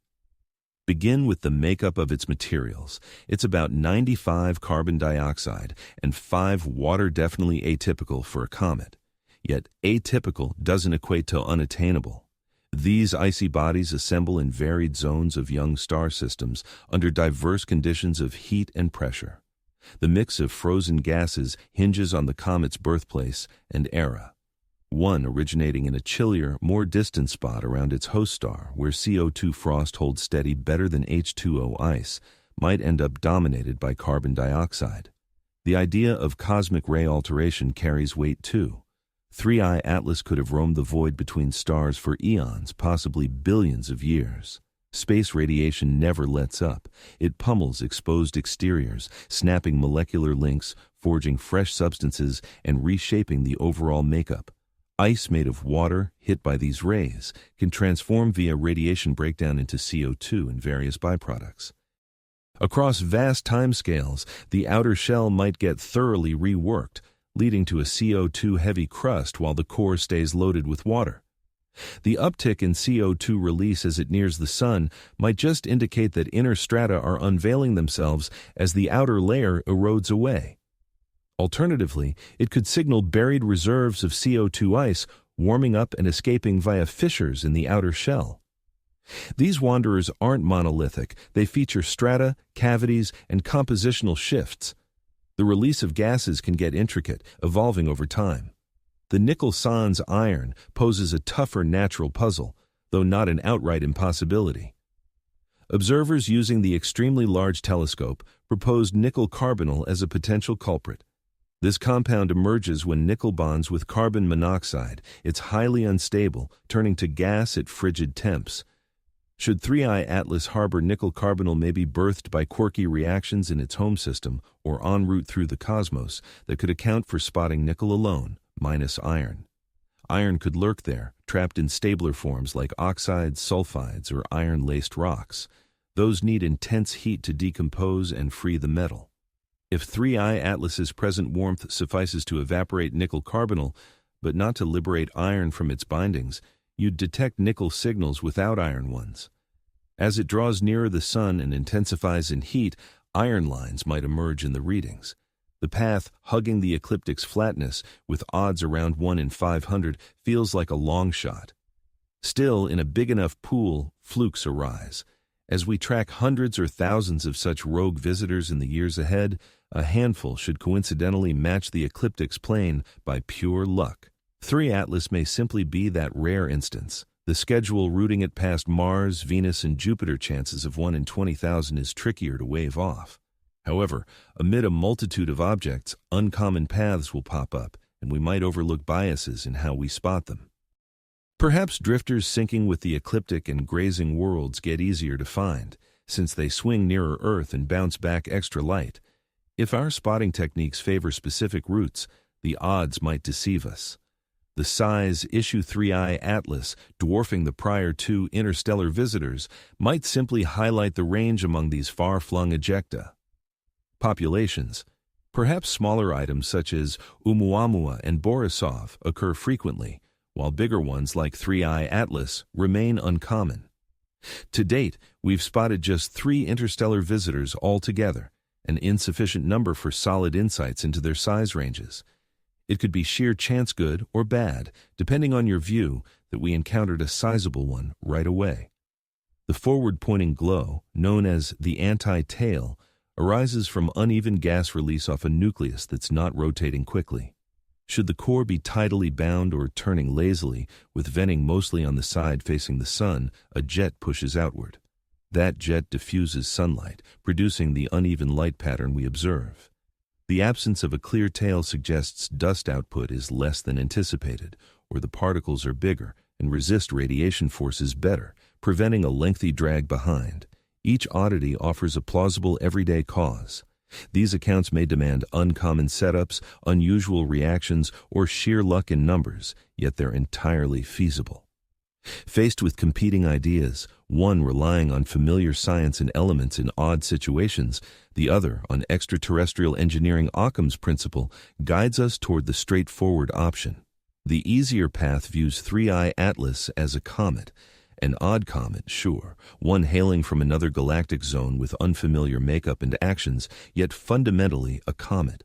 Begin with the makeup of its materials. It's about 95 carbon dioxide and 5 water, definitely atypical for a comet. Yet atypical doesn't equate to unattainable. These icy bodies assemble in varied zones of young star systems under diverse conditions of heat and pressure. The mix of frozen gases hinges on the comet's birthplace and era. one originating in a chillier, more distant spot around its host star where CO2 frost holds steady better than H2O ice, might end up dominated by carbon dioxide. The idea of cosmic ray alteration carries weight too. 3I Atlas could have roamed the void between stars for eons, possibly billions of years. Space radiation never lets up. It pummels exposed exteriors, snapping molecular links, forging fresh substances, and reshaping the overall makeup. Ice made of water, hit by these rays, can transform via radiation breakdown into CO2 and various byproducts. Across vast timescales, the outer shell might get thoroughly reworked, leading to a CO2-heavy crust while the core stays loaded with water. The uptick in CO2 release as it nears the sun might just indicate that inner strata are unveiling themselves as the outer layer erodes away. Alternatively, it could signal buried reserves of CO2 ice warming up and escaping via fissures in the outer shell. These wanderers aren't monolithic. They feature strata, cavities, and compositional shifts. The release of gases can get intricate, evolving over time. The nickel-sans iron poses a tougher natural puzzle, though not an outright impossibility. Observers using the extremely large telescope proposed nickel carbonyl as a potential culprit. This compound emerges when nickel bonds with carbon monoxide. It's highly unstable, turning to gas at frigid temps. Should 3I Atlas harbor nickel carbonyl may be birthed by quirky reactions in its home system or en route through the cosmos that could account for spotting nickel alone, minus iron. Iron could lurk there, trapped in stabler forms like oxides, sulfides, or iron-laced rocks. Those need intense heat to decompose and free the metal. If 3I Atlas's present warmth suffices to evaporate nickel carbonyl, but not to liberate iron from its bindings, you'd detect nickel signals without iron ones. As it draws nearer the sun and intensifies in heat, iron lines might emerge in the readings. The path, hugging the ecliptic's flatness, with odds around 1 in 500, feels like a long shot. Still, in a big enough pool, flukes arise. As we track hundreds or thousands of such rogue visitors in the years ahead, a handful should coincidentally match the ecliptic's plane by pure luck. 3 Atlas may simply be that rare instance. The schedule routing it past Mars, Venus, and Jupiter chances of 1 in 20,000 is trickier to wave off. However, amid a multitude of objects, uncommon paths will pop up, and we might overlook biases in how we spot them. Perhaps drifters syncing with the ecliptic and grazing worlds get easier to find, since they swing nearer Earth and bounce back extra light. If our spotting techniques favor specific routes, the odds might deceive us. The size issue 3I Atlas, dwarfing the prior two interstellar visitors, might simply highlight the range among these far-flung ejecta. Populations. Perhaps smaller items such as Oumuamua and Borisov occur frequently, while bigger ones like 3I Atlas remain uncommon. To date, we've spotted just 3 interstellar visitors altogether, an insufficient number for solid insights into their size ranges. It could be sheer chance good or bad, depending on your view, that we encountered a sizable one right away. The forward-pointing glow, known as the anti-tail, arises from uneven gas release off a nucleus that's not rotating quickly. Should the core be tidally bound or turning lazily, with venting mostly on the side facing the sun, a jet pushes outward. That jet diffuses sunlight, producing the uneven light pattern we observe. The absence of a clear tail suggests dust output is less than anticipated, or the particles are bigger and resist radiation forces better, preventing a lengthy drag behind. Each oddity offers a plausible everyday cause. These accounts may demand uncommon setups, unusual reactions, or sheer luck in numbers, yet they're entirely feasible. Faced with competing ideas, one relying on familiar science and elements in odd situations, the other on extraterrestrial engineering Occam's principle, guides us toward the straightforward option. The easier path views 3I Atlas as a comet. An odd comet, sure, one hailing from another galactic zone with unfamiliar makeup and actions, yet fundamentally a comet.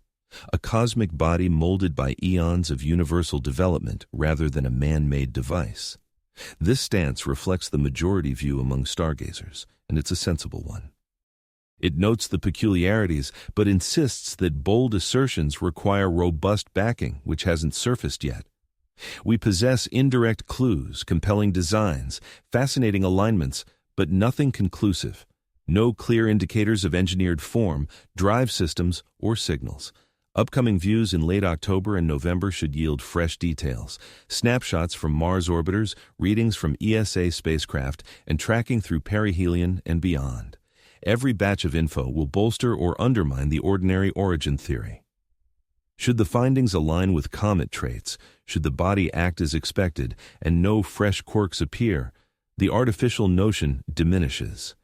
A cosmic body molded by eons of universal development rather than a man-made device. This stance reflects the majority view among stargazers, and it's a sensible one. It notes the peculiarities, but insists that bold assertions require robust backing, which hasn't surfaced yet. We possess indirect clues, compelling designs, fascinating alignments, but nothing conclusive. No clear indicators of engineered form, drive systems, or signals. Upcoming views in late October and November should yield fresh details, snapshots from Mars orbiters, readings from ESA spacecraft, and tracking through perihelion and beyond. Every batch of info will bolster or undermine the ordinary origin theory. Should the findings align with comet traits, should the body act as expected, and no fresh quirks appear, the artificial notion diminishes.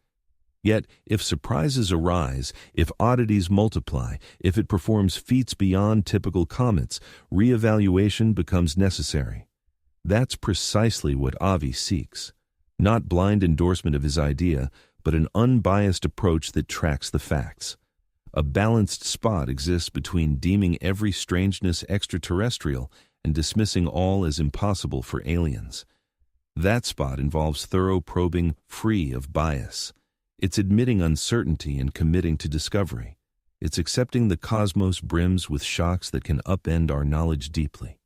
Yet, if surprises arise, if oddities multiply, if it performs feats beyond typical comets, re-evaluation becomes necessary. That's precisely what Avi seeks. Not blind endorsement of his idea, but an unbiased approach that tracks the facts. A balanced spot exists between deeming every strangeness extraterrestrial and dismissing all as impossible for aliens. That spot involves thorough probing free of bias. It's admitting uncertainty and committing to discovery. It's accepting the cosmos brims with shocks that can upend our knowledge deeply.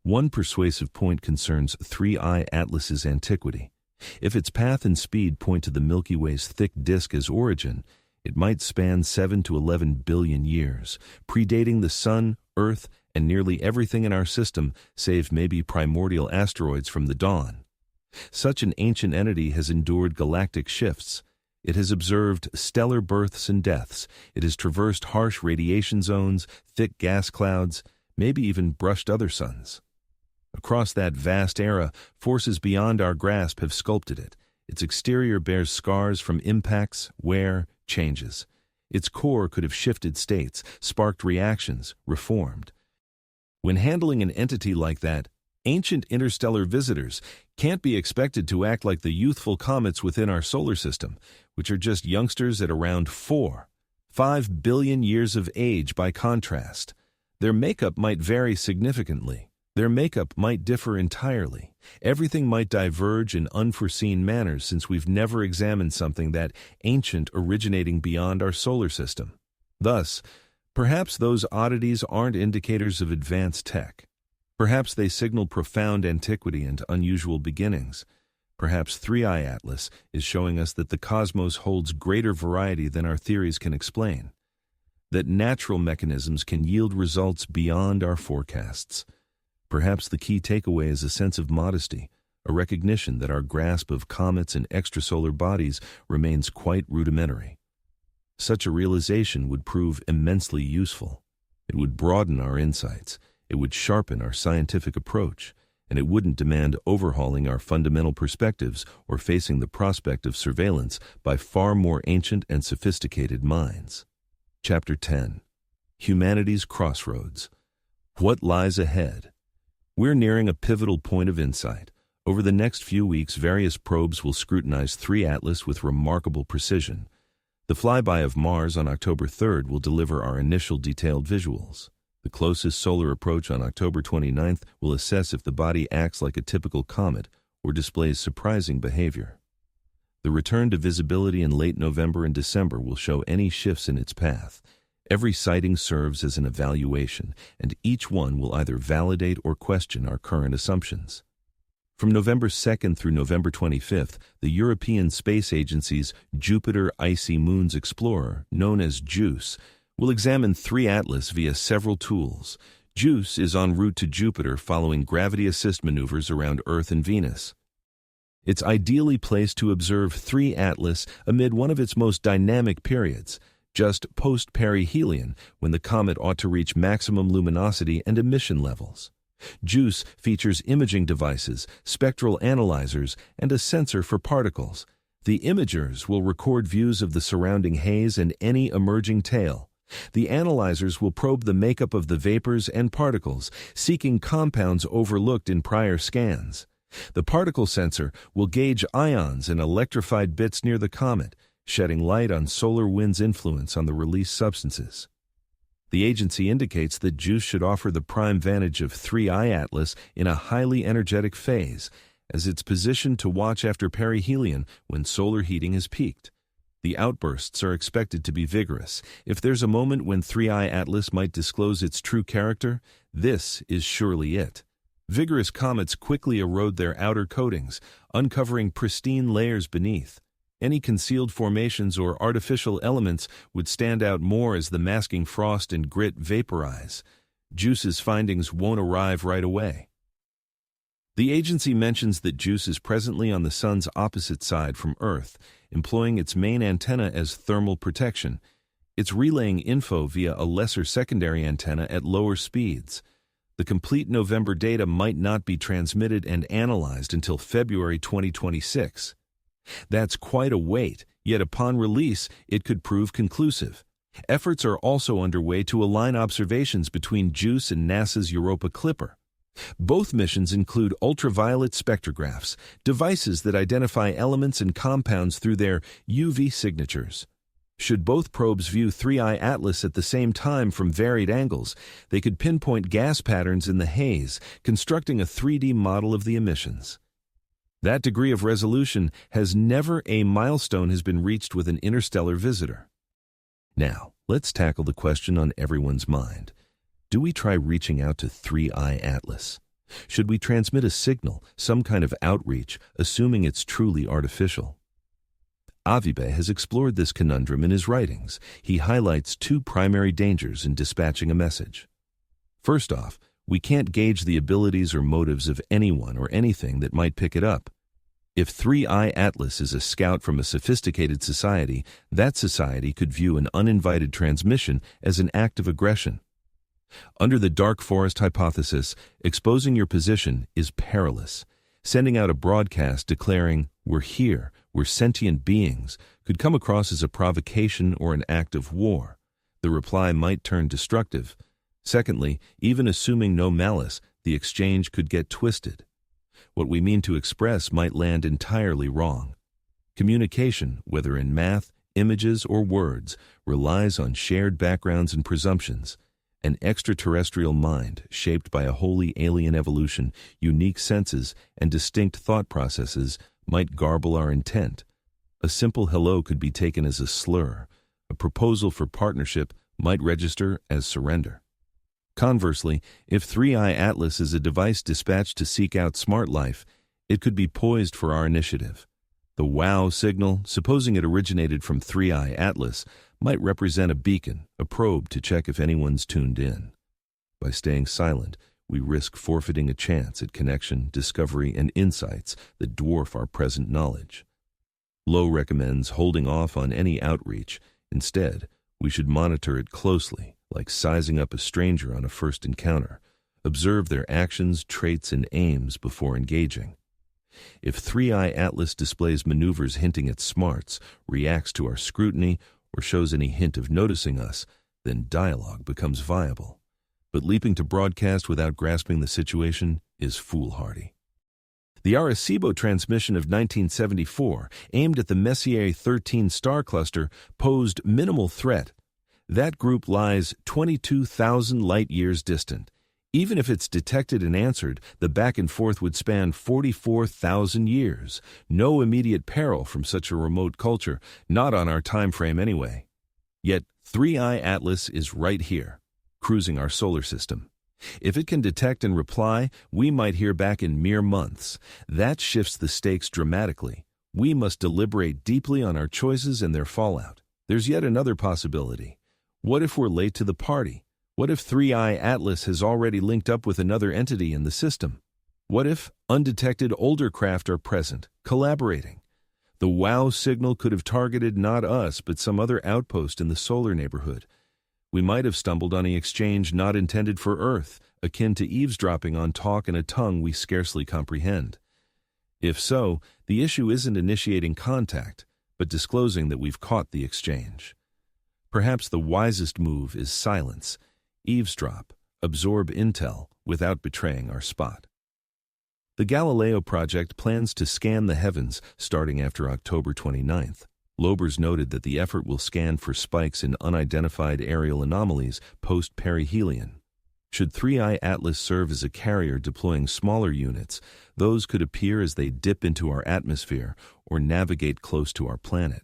One persuasive point concerns 3I Atlas's antiquity. If its path and speed point to the Milky Way's thick disk as origin, it might span 7 to 11 billion years, predating the Sun, Earth, and nearly everything in our system, save maybe primordial asteroids from the dawn. Such an ancient entity has endured galactic shifts. It has observed stellar births and deaths. It has traversed harsh radiation zones, thick gas clouds, maybe even brushed other suns. Across that vast era, forces beyond our grasp have sculpted it. Its exterior bears scars from impacts, wear, changes. Its core could have shifted states, sparked reactions, reformed. When handling an entity like that, ancient interstellar visitors can't be expected to act like the youthful comets within our solar system, which are just youngsters at around 5 billion years of age by contrast. Their makeup might vary significantly. Their makeup might differ entirely. Everything might diverge in unforeseen manners since we've never examined something that ancient originating beyond our solar system. Thus, perhaps those oddities aren't indicators of advanced tech. Perhaps they signal profound antiquity and unusual beginnings. Perhaps 3I Atlas is showing us that the cosmos holds greater variety than our theories can explain, that natural mechanisms can yield results beyond our forecasts. Perhaps the key takeaway is a sense of modesty, a recognition that our grasp of comets and extrasolar bodies remains quite rudimentary. Such a realization would prove immensely useful. It would broaden our insights, it would sharpen our scientific approach, and it wouldn't demand overhauling our fundamental perspectives or facing the prospect of surveillance by far more ancient and sophisticated minds. Chapter 10. Humanity's Crossroads. What lies ahead? We're nearing a pivotal point of insight. Over the next few weeks, various probes will scrutinize 3 Atlas with remarkable precision. The flyby of Mars on October 3rd will deliver our initial detailed visuals. The closest solar approach on October 29th will assess if the body acts like a typical comet or displays surprising behavior. The return to visibility in late November and December will show any shifts in its path. Every sighting serves as an evaluation, and each one will either validate or question our current assumptions. From November 2nd through November 25th, the European Space Agency's Jupiter Icy Moons Explorer, known as JUICE, will examine 3 Atlas via several tools. JUICE is en route to Jupiter following gravity assist maneuvers around Earth and Venus. It's ideally placed to observe 3 Atlas amid one of its most dynamic periods, just post-perihelion, when the comet ought to reach maximum luminosity and emission levels. JUICE features imaging devices, spectral analyzers, and a sensor for particles. The imagers will record views of the surrounding haze and any emerging tail. The analyzers will probe the makeup of the vapors and particles, seeking compounds overlooked in prior scans. The particle sensor will gauge ions and electrified bits near the comet, shedding light on solar wind's influence on the released substances. The agency indicates that JUICE should offer the prime vantage of 3I Atlas in a highly energetic phase, as it's positioned to watch after perihelion when solar heating has peaked. The outbursts are expected to be vigorous. If there's a moment when 3I Atlas might disclose its true character, this is surely it. Vigorous comets quickly erode their outer coatings, uncovering pristine layers beneath. Any concealed formations or artificial elements would stand out more as the masking frost and grit vaporize. JUICE's findings won't arrive right away. The agency mentions that JUICE is presently on the Sun's opposite side from Earth, employing its main antenna as thermal protection. It's relaying info via a lesser secondary antenna at lower speeds. The complete November data might not be transmitted and analyzed until February 2026. That's quite a wait, yet upon release, it could prove conclusive. Efforts are also underway to align observations between JUICE and NASA's Europa Clipper. Both missions include ultraviolet spectrographs, devices that identify elements and compounds through their UV signatures. Should both probes view 3I Atlas at the same time from varied angles, they could pinpoint gas patterns in the haze, constructing a 3D model of the emissions. That degree of resolution has never a milestone has been reached with an interstellar visitor. Now, let's tackle the question on everyone's mind. Do we try reaching out to 3I Atlas? Should we transmit a signal, some kind of outreach, assuming it's truly artificial? Avibe has explored this conundrum in his writings. He highlights two primary dangers in dispatching a message. First off, we can't gauge the abilities or motives of anyone or anything that might pick it up. If 3I Atlas is a scout from a sophisticated society, that society could view an uninvited transmission as an act of aggression. Under the dark forest hypothesis, exposing your position is perilous. Sending out a broadcast declaring, "We're here, we're sentient beings," could come across as a provocation or an act of war. The reply might turn destructive. Secondly, even assuming no malice, the exchange could get twisted. What we mean to express might land entirely wrong. Communication, whether in math, images, or words, relies on shared backgrounds and presumptions. An extraterrestrial mind, shaped by a wholly alien evolution, unique senses, and distinct thought processes, might garble our intent. A simple hello could be taken as a slur. A proposal for partnership might register as surrender. Conversely, if 3I Atlas is a device dispatched to seek out smart life, it could be poised for our initiative. The WOW signal, supposing it originated from 3I Atlas, might represent a beacon, a probe to check if anyone's tuned in. By staying silent, we risk forfeiting a chance at connection, discovery, and insights that dwarf our present knowledge. Loeb recommends holding off on any outreach. Instead, we should monitor it closely, like sizing up a stranger on a first encounter. Observe their actions, traits, and aims before engaging. If 3I Atlas displays maneuvers hinting at smarts, reacts to our scrutiny, or shows any hint of noticing us, then dialogue becomes viable. But leaping to broadcast without grasping the situation is foolhardy. The Arecibo transmission of 1974, aimed at the Messier 13 star cluster, posed minimal threat. That group lies 22,000 light-years distant. Even if it's detected and answered, the back and forth would span 44,000 years. No immediate peril from such a remote culture, not on our time frame anyway. Yet 3I Atlas is right here, cruising our solar system. If it can detect and reply, we might hear back in mere months. That shifts the stakes dramatically. We must deliberate deeply on our choices and their fallout. There's yet another possibility. What if we're late to the party? What if 3I Atlas has already linked up with another entity in the system? What if undetected older craft are present, collaborating? The WOW signal could have targeted not us, but some other outpost in the solar neighborhood. We might have stumbled on an exchange not intended for Earth, akin to eavesdropping on talk in a tongue we scarcely comprehend. If so, the issue isn't initiating contact, but disclosing that we've caught the exchange. Perhaps the wisest move is silence. Eavesdrop, absorb intel without betraying our spot. The Galileo project plans to scan the heavens starting after October 29th. Loebers noted that the effort will scan for spikes in unidentified aerial anomalies post-perihelion. Should 3I Atlas serve as a carrier deploying smaller units, those could appear as they dip into our atmosphere or navigate close to our planet.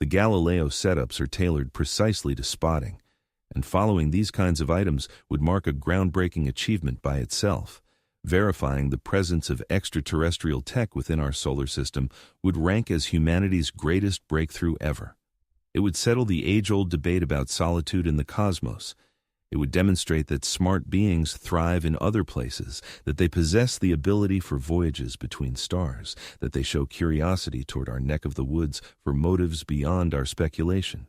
The Galileo setups are tailored precisely to spotting, and following these kinds of items would mark a groundbreaking achievement by itself. verifying the presence of extraterrestrial tech within our solar system would rank as humanity's greatest breakthrough ever. It would settle the age-old debate about solitude in the cosmos. It would demonstrate that smart beings thrive in other places, that they possess the ability for voyages between stars, that they show curiosity toward our neck of the woods for motives beyond our speculation.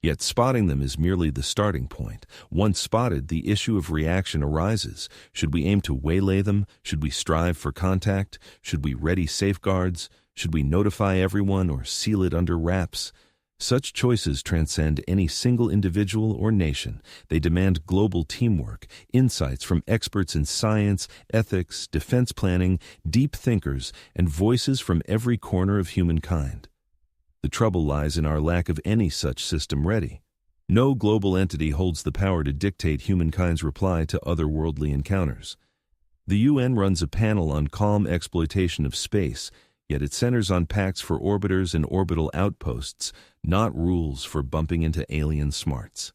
Yet spotting them is merely the starting point. Once spotted, the issue of reaction arises. Should we aim to waylay them? Should we strive for contact? Should we ready safeguards? Should we notify everyone or seal it under wraps? Such choices transcend any single individual or nation. They demand global teamwork, insights from experts in science, ethics, defense planning, deep thinkers, and voices from every corner of humankind. The trouble lies in our lack of any such system ready. No global entity holds the power to dictate humankind's reply to otherworldly encounters. The UN runs a panel on calm exploitation of space, yet it centers on pacts for orbiters and orbital outposts, not rules for bumping into alien smarts.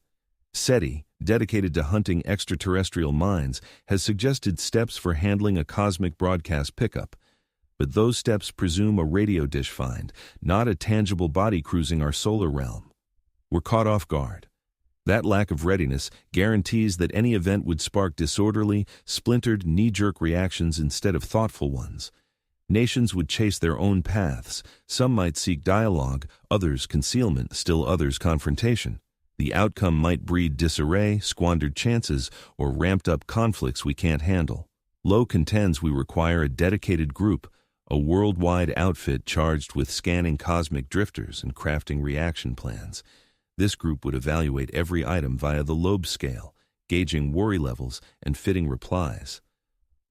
SETI, dedicated to hunting extraterrestrial minds, has suggested steps for handling a cosmic broadcast pickup. But those steps presume a radio dish find, not a tangible body cruising our solar realm. We're caught off guard. That lack of readiness guarantees that any event would spark disorderly, splintered, knee-jerk reactions instead of thoughtful ones. Nations would chase their own paths. Some might seek dialogue, others concealment, still others confrontation. The outcome might breed disarray, squandered chances, or ramped-up conflicts we can't handle. Loeb contends we require a dedicated group, a worldwide outfit charged with scanning cosmic drifters and crafting reaction plans. This group would evaluate every item via the Loeb scale, gauging worry levels and fitting replies.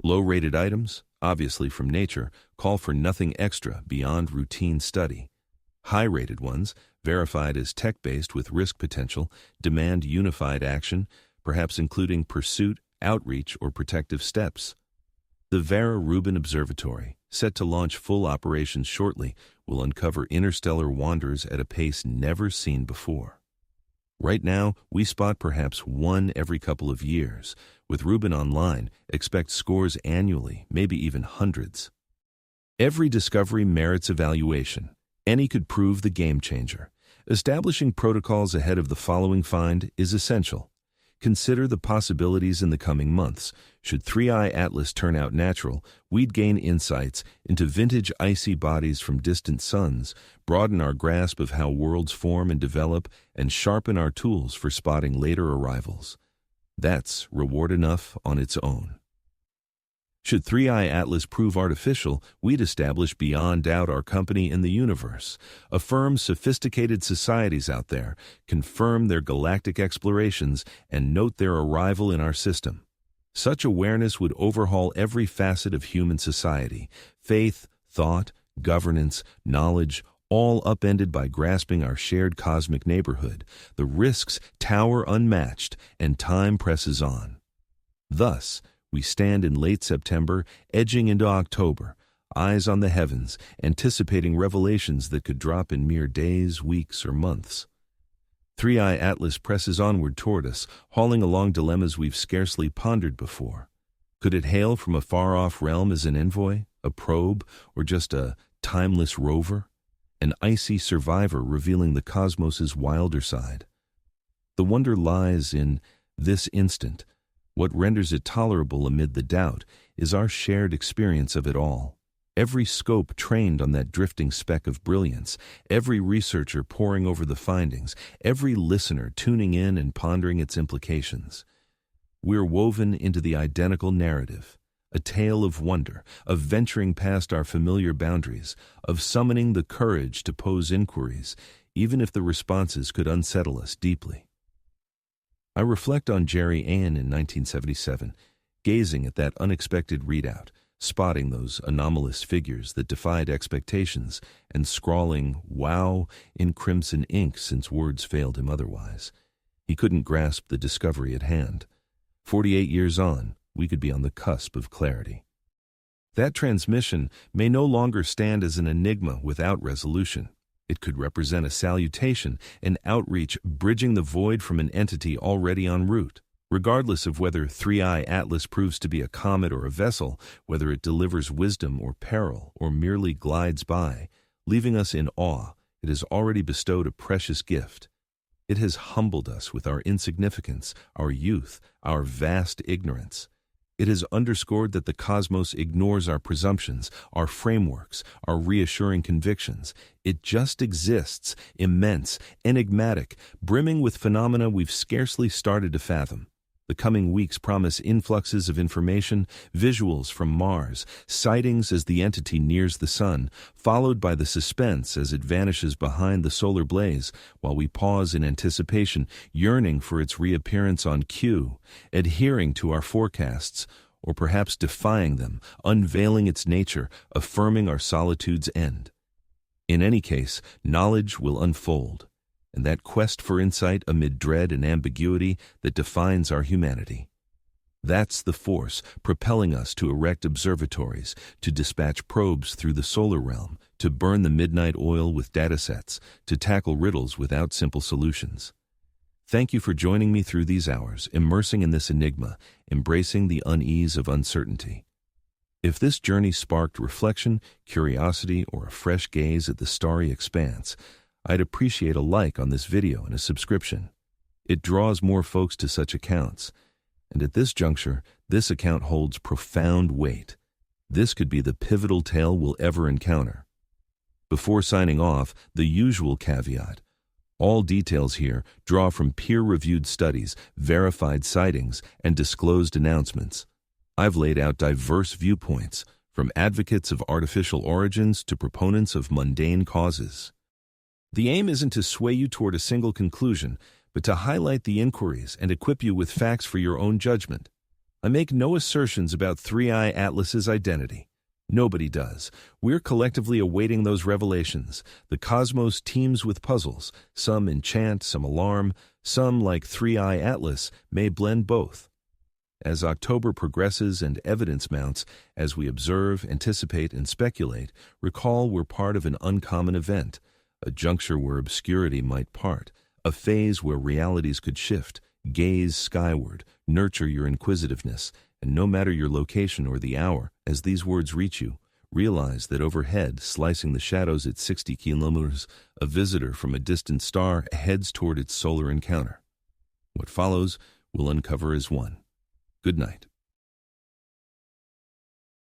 Low-rated items, obviously from nature, call for nothing extra beyond routine study. High-rated ones, verified as tech-based with risk potential, demand unified action, perhaps including pursuit, outreach, or protective steps. The Vera Rubin Observatory, set to launch full operations shortly, will uncover interstellar wonders at a pace never seen before. Right now, we spot perhaps one every couple of years. With Rubin online, expect scores annually, maybe even hundreds. Every discovery merits evaluation. Any could prove the game changer. Establishing protocols ahead of the following find is essential. Consider the possibilities in the coming months. Should 3i Atlas turn out natural, we'd gain insights into vintage icy bodies from distant suns, broaden our grasp of how worlds form and develop, and sharpen our tools for spotting later arrivals. That's reward enough on its own. Should 3i Atlas prove artificial, we'd establish beyond doubt our company in the universe. Affirm sophisticated societies out there, confirm their galactic explorations, and note their arrival in our system. Such awareness would overhaul every facet of human society: faith, thought, governance, knowledge, all upended by grasping our shared cosmic neighborhood. The risks tower unmatched, and time presses on. Thus, we stand in late September, edging into October, eyes on the heavens, anticipating revelations that could drop in mere days, weeks, or months. 3i Atlas presses onward toward us, hauling along dilemmas we've scarcely pondered before. Could it hail from a far-off realm as an envoy, a probe, or just a timeless rover? An icy survivor revealing the cosmos's wilder side. The wonder lies in this instant. What renders it tolerable amid the doubt is our shared experience of it all. Every scope trained on that drifting speck of brilliance, every researcher poring over the findings, every listener tuning in and pondering its implications. We're woven into the identical narrative, a tale of wonder, of venturing past our familiar boundaries, of summoning the courage to pose inquiries, even if the responses could unsettle us deeply. I reflect on Jerry Ayan in 1977, gazing at that unexpected readout, spotting those anomalous figures that defied expectations, and scrawling "wow" in crimson ink since words failed him otherwise. He couldn't grasp the discovery at hand. 48 years on, we could be on the cusp of clarity. That transmission may no longer stand as an enigma without resolution. It could represent a salutation, an outreach bridging the void from an entity already en route. Regardless of whether 3I Atlas proves to be a comet or a vessel, whether it delivers wisdom or peril, or merely glides by, leaving us in awe, it has already bestowed a precious gift. It has humbled us with our insignificance, our youth, our vast ignorance. It has underscored that the cosmos ignores our presumptions, our frameworks, our reassuring convictions. It just exists, immense, enigmatic, brimming with phenomena we've scarcely started to fathom. The coming weeks promise influxes of information, visuals from Mars, sightings as the entity nears the sun, followed by the suspense as it vanishes behind the solar blaze, while we pause in anticipation, yearning for its reappearance on cue, adhering to our forecasts, or perhaps defying them, unveiling its nature, affirming our solitude's end. In any case, knowledge will unfold, and that quest for insight amid dread and ambiguity that defines our humanity. That's the force propelling us to erect observatories, to dispatch probes through the solar realm, to burn the midnight oil with datasets, to tackle riddles without simple solutions. Thank you for joining me through these hours, immersing in this enigma, embracing the unease of uncertainty. If this journey sparked reflection, curiosity, or a fresh gaze at the starry expanse, I'd appreciate a like on this video and a subscription. It draws more folks to such accounts. And at this juncture, this account holds profound weight. This could be the pivotal tale we'll ever encounter. Before signing off, the usual caveat. All details here draw from peer-reviewed studies, verified sightings, and disclosed announcements. I've laid out diverse viewpoints, from advocates of artificial origins to proponents of mundane causes. The aim isn't to sway you toward a single conclusion, but to highlight the inquiries and equip you with facts for your own judgment. I make no assertions about 3I Atlas's identity. Nobody does. We're collectively awaiting those revelations. The cosmos teems with puzzles. Some enchant, some alarm. Some, like 3I Atlas, may blend both. As October progresses and evidence mounts, as we observe, anticipate, and speculate, recall we're part of an uncommon event, a juncture where obscurity might part, a phase where realities could shift. Gaze skyward, nurture your inquisitiveness, and no matter your location or the hour, as these words reach you, realize that overhead, slicing the shadows at 60 kilometers, a visitor from a distant star heads toward its solar encounter. What follows we'll uncover as one. Good night.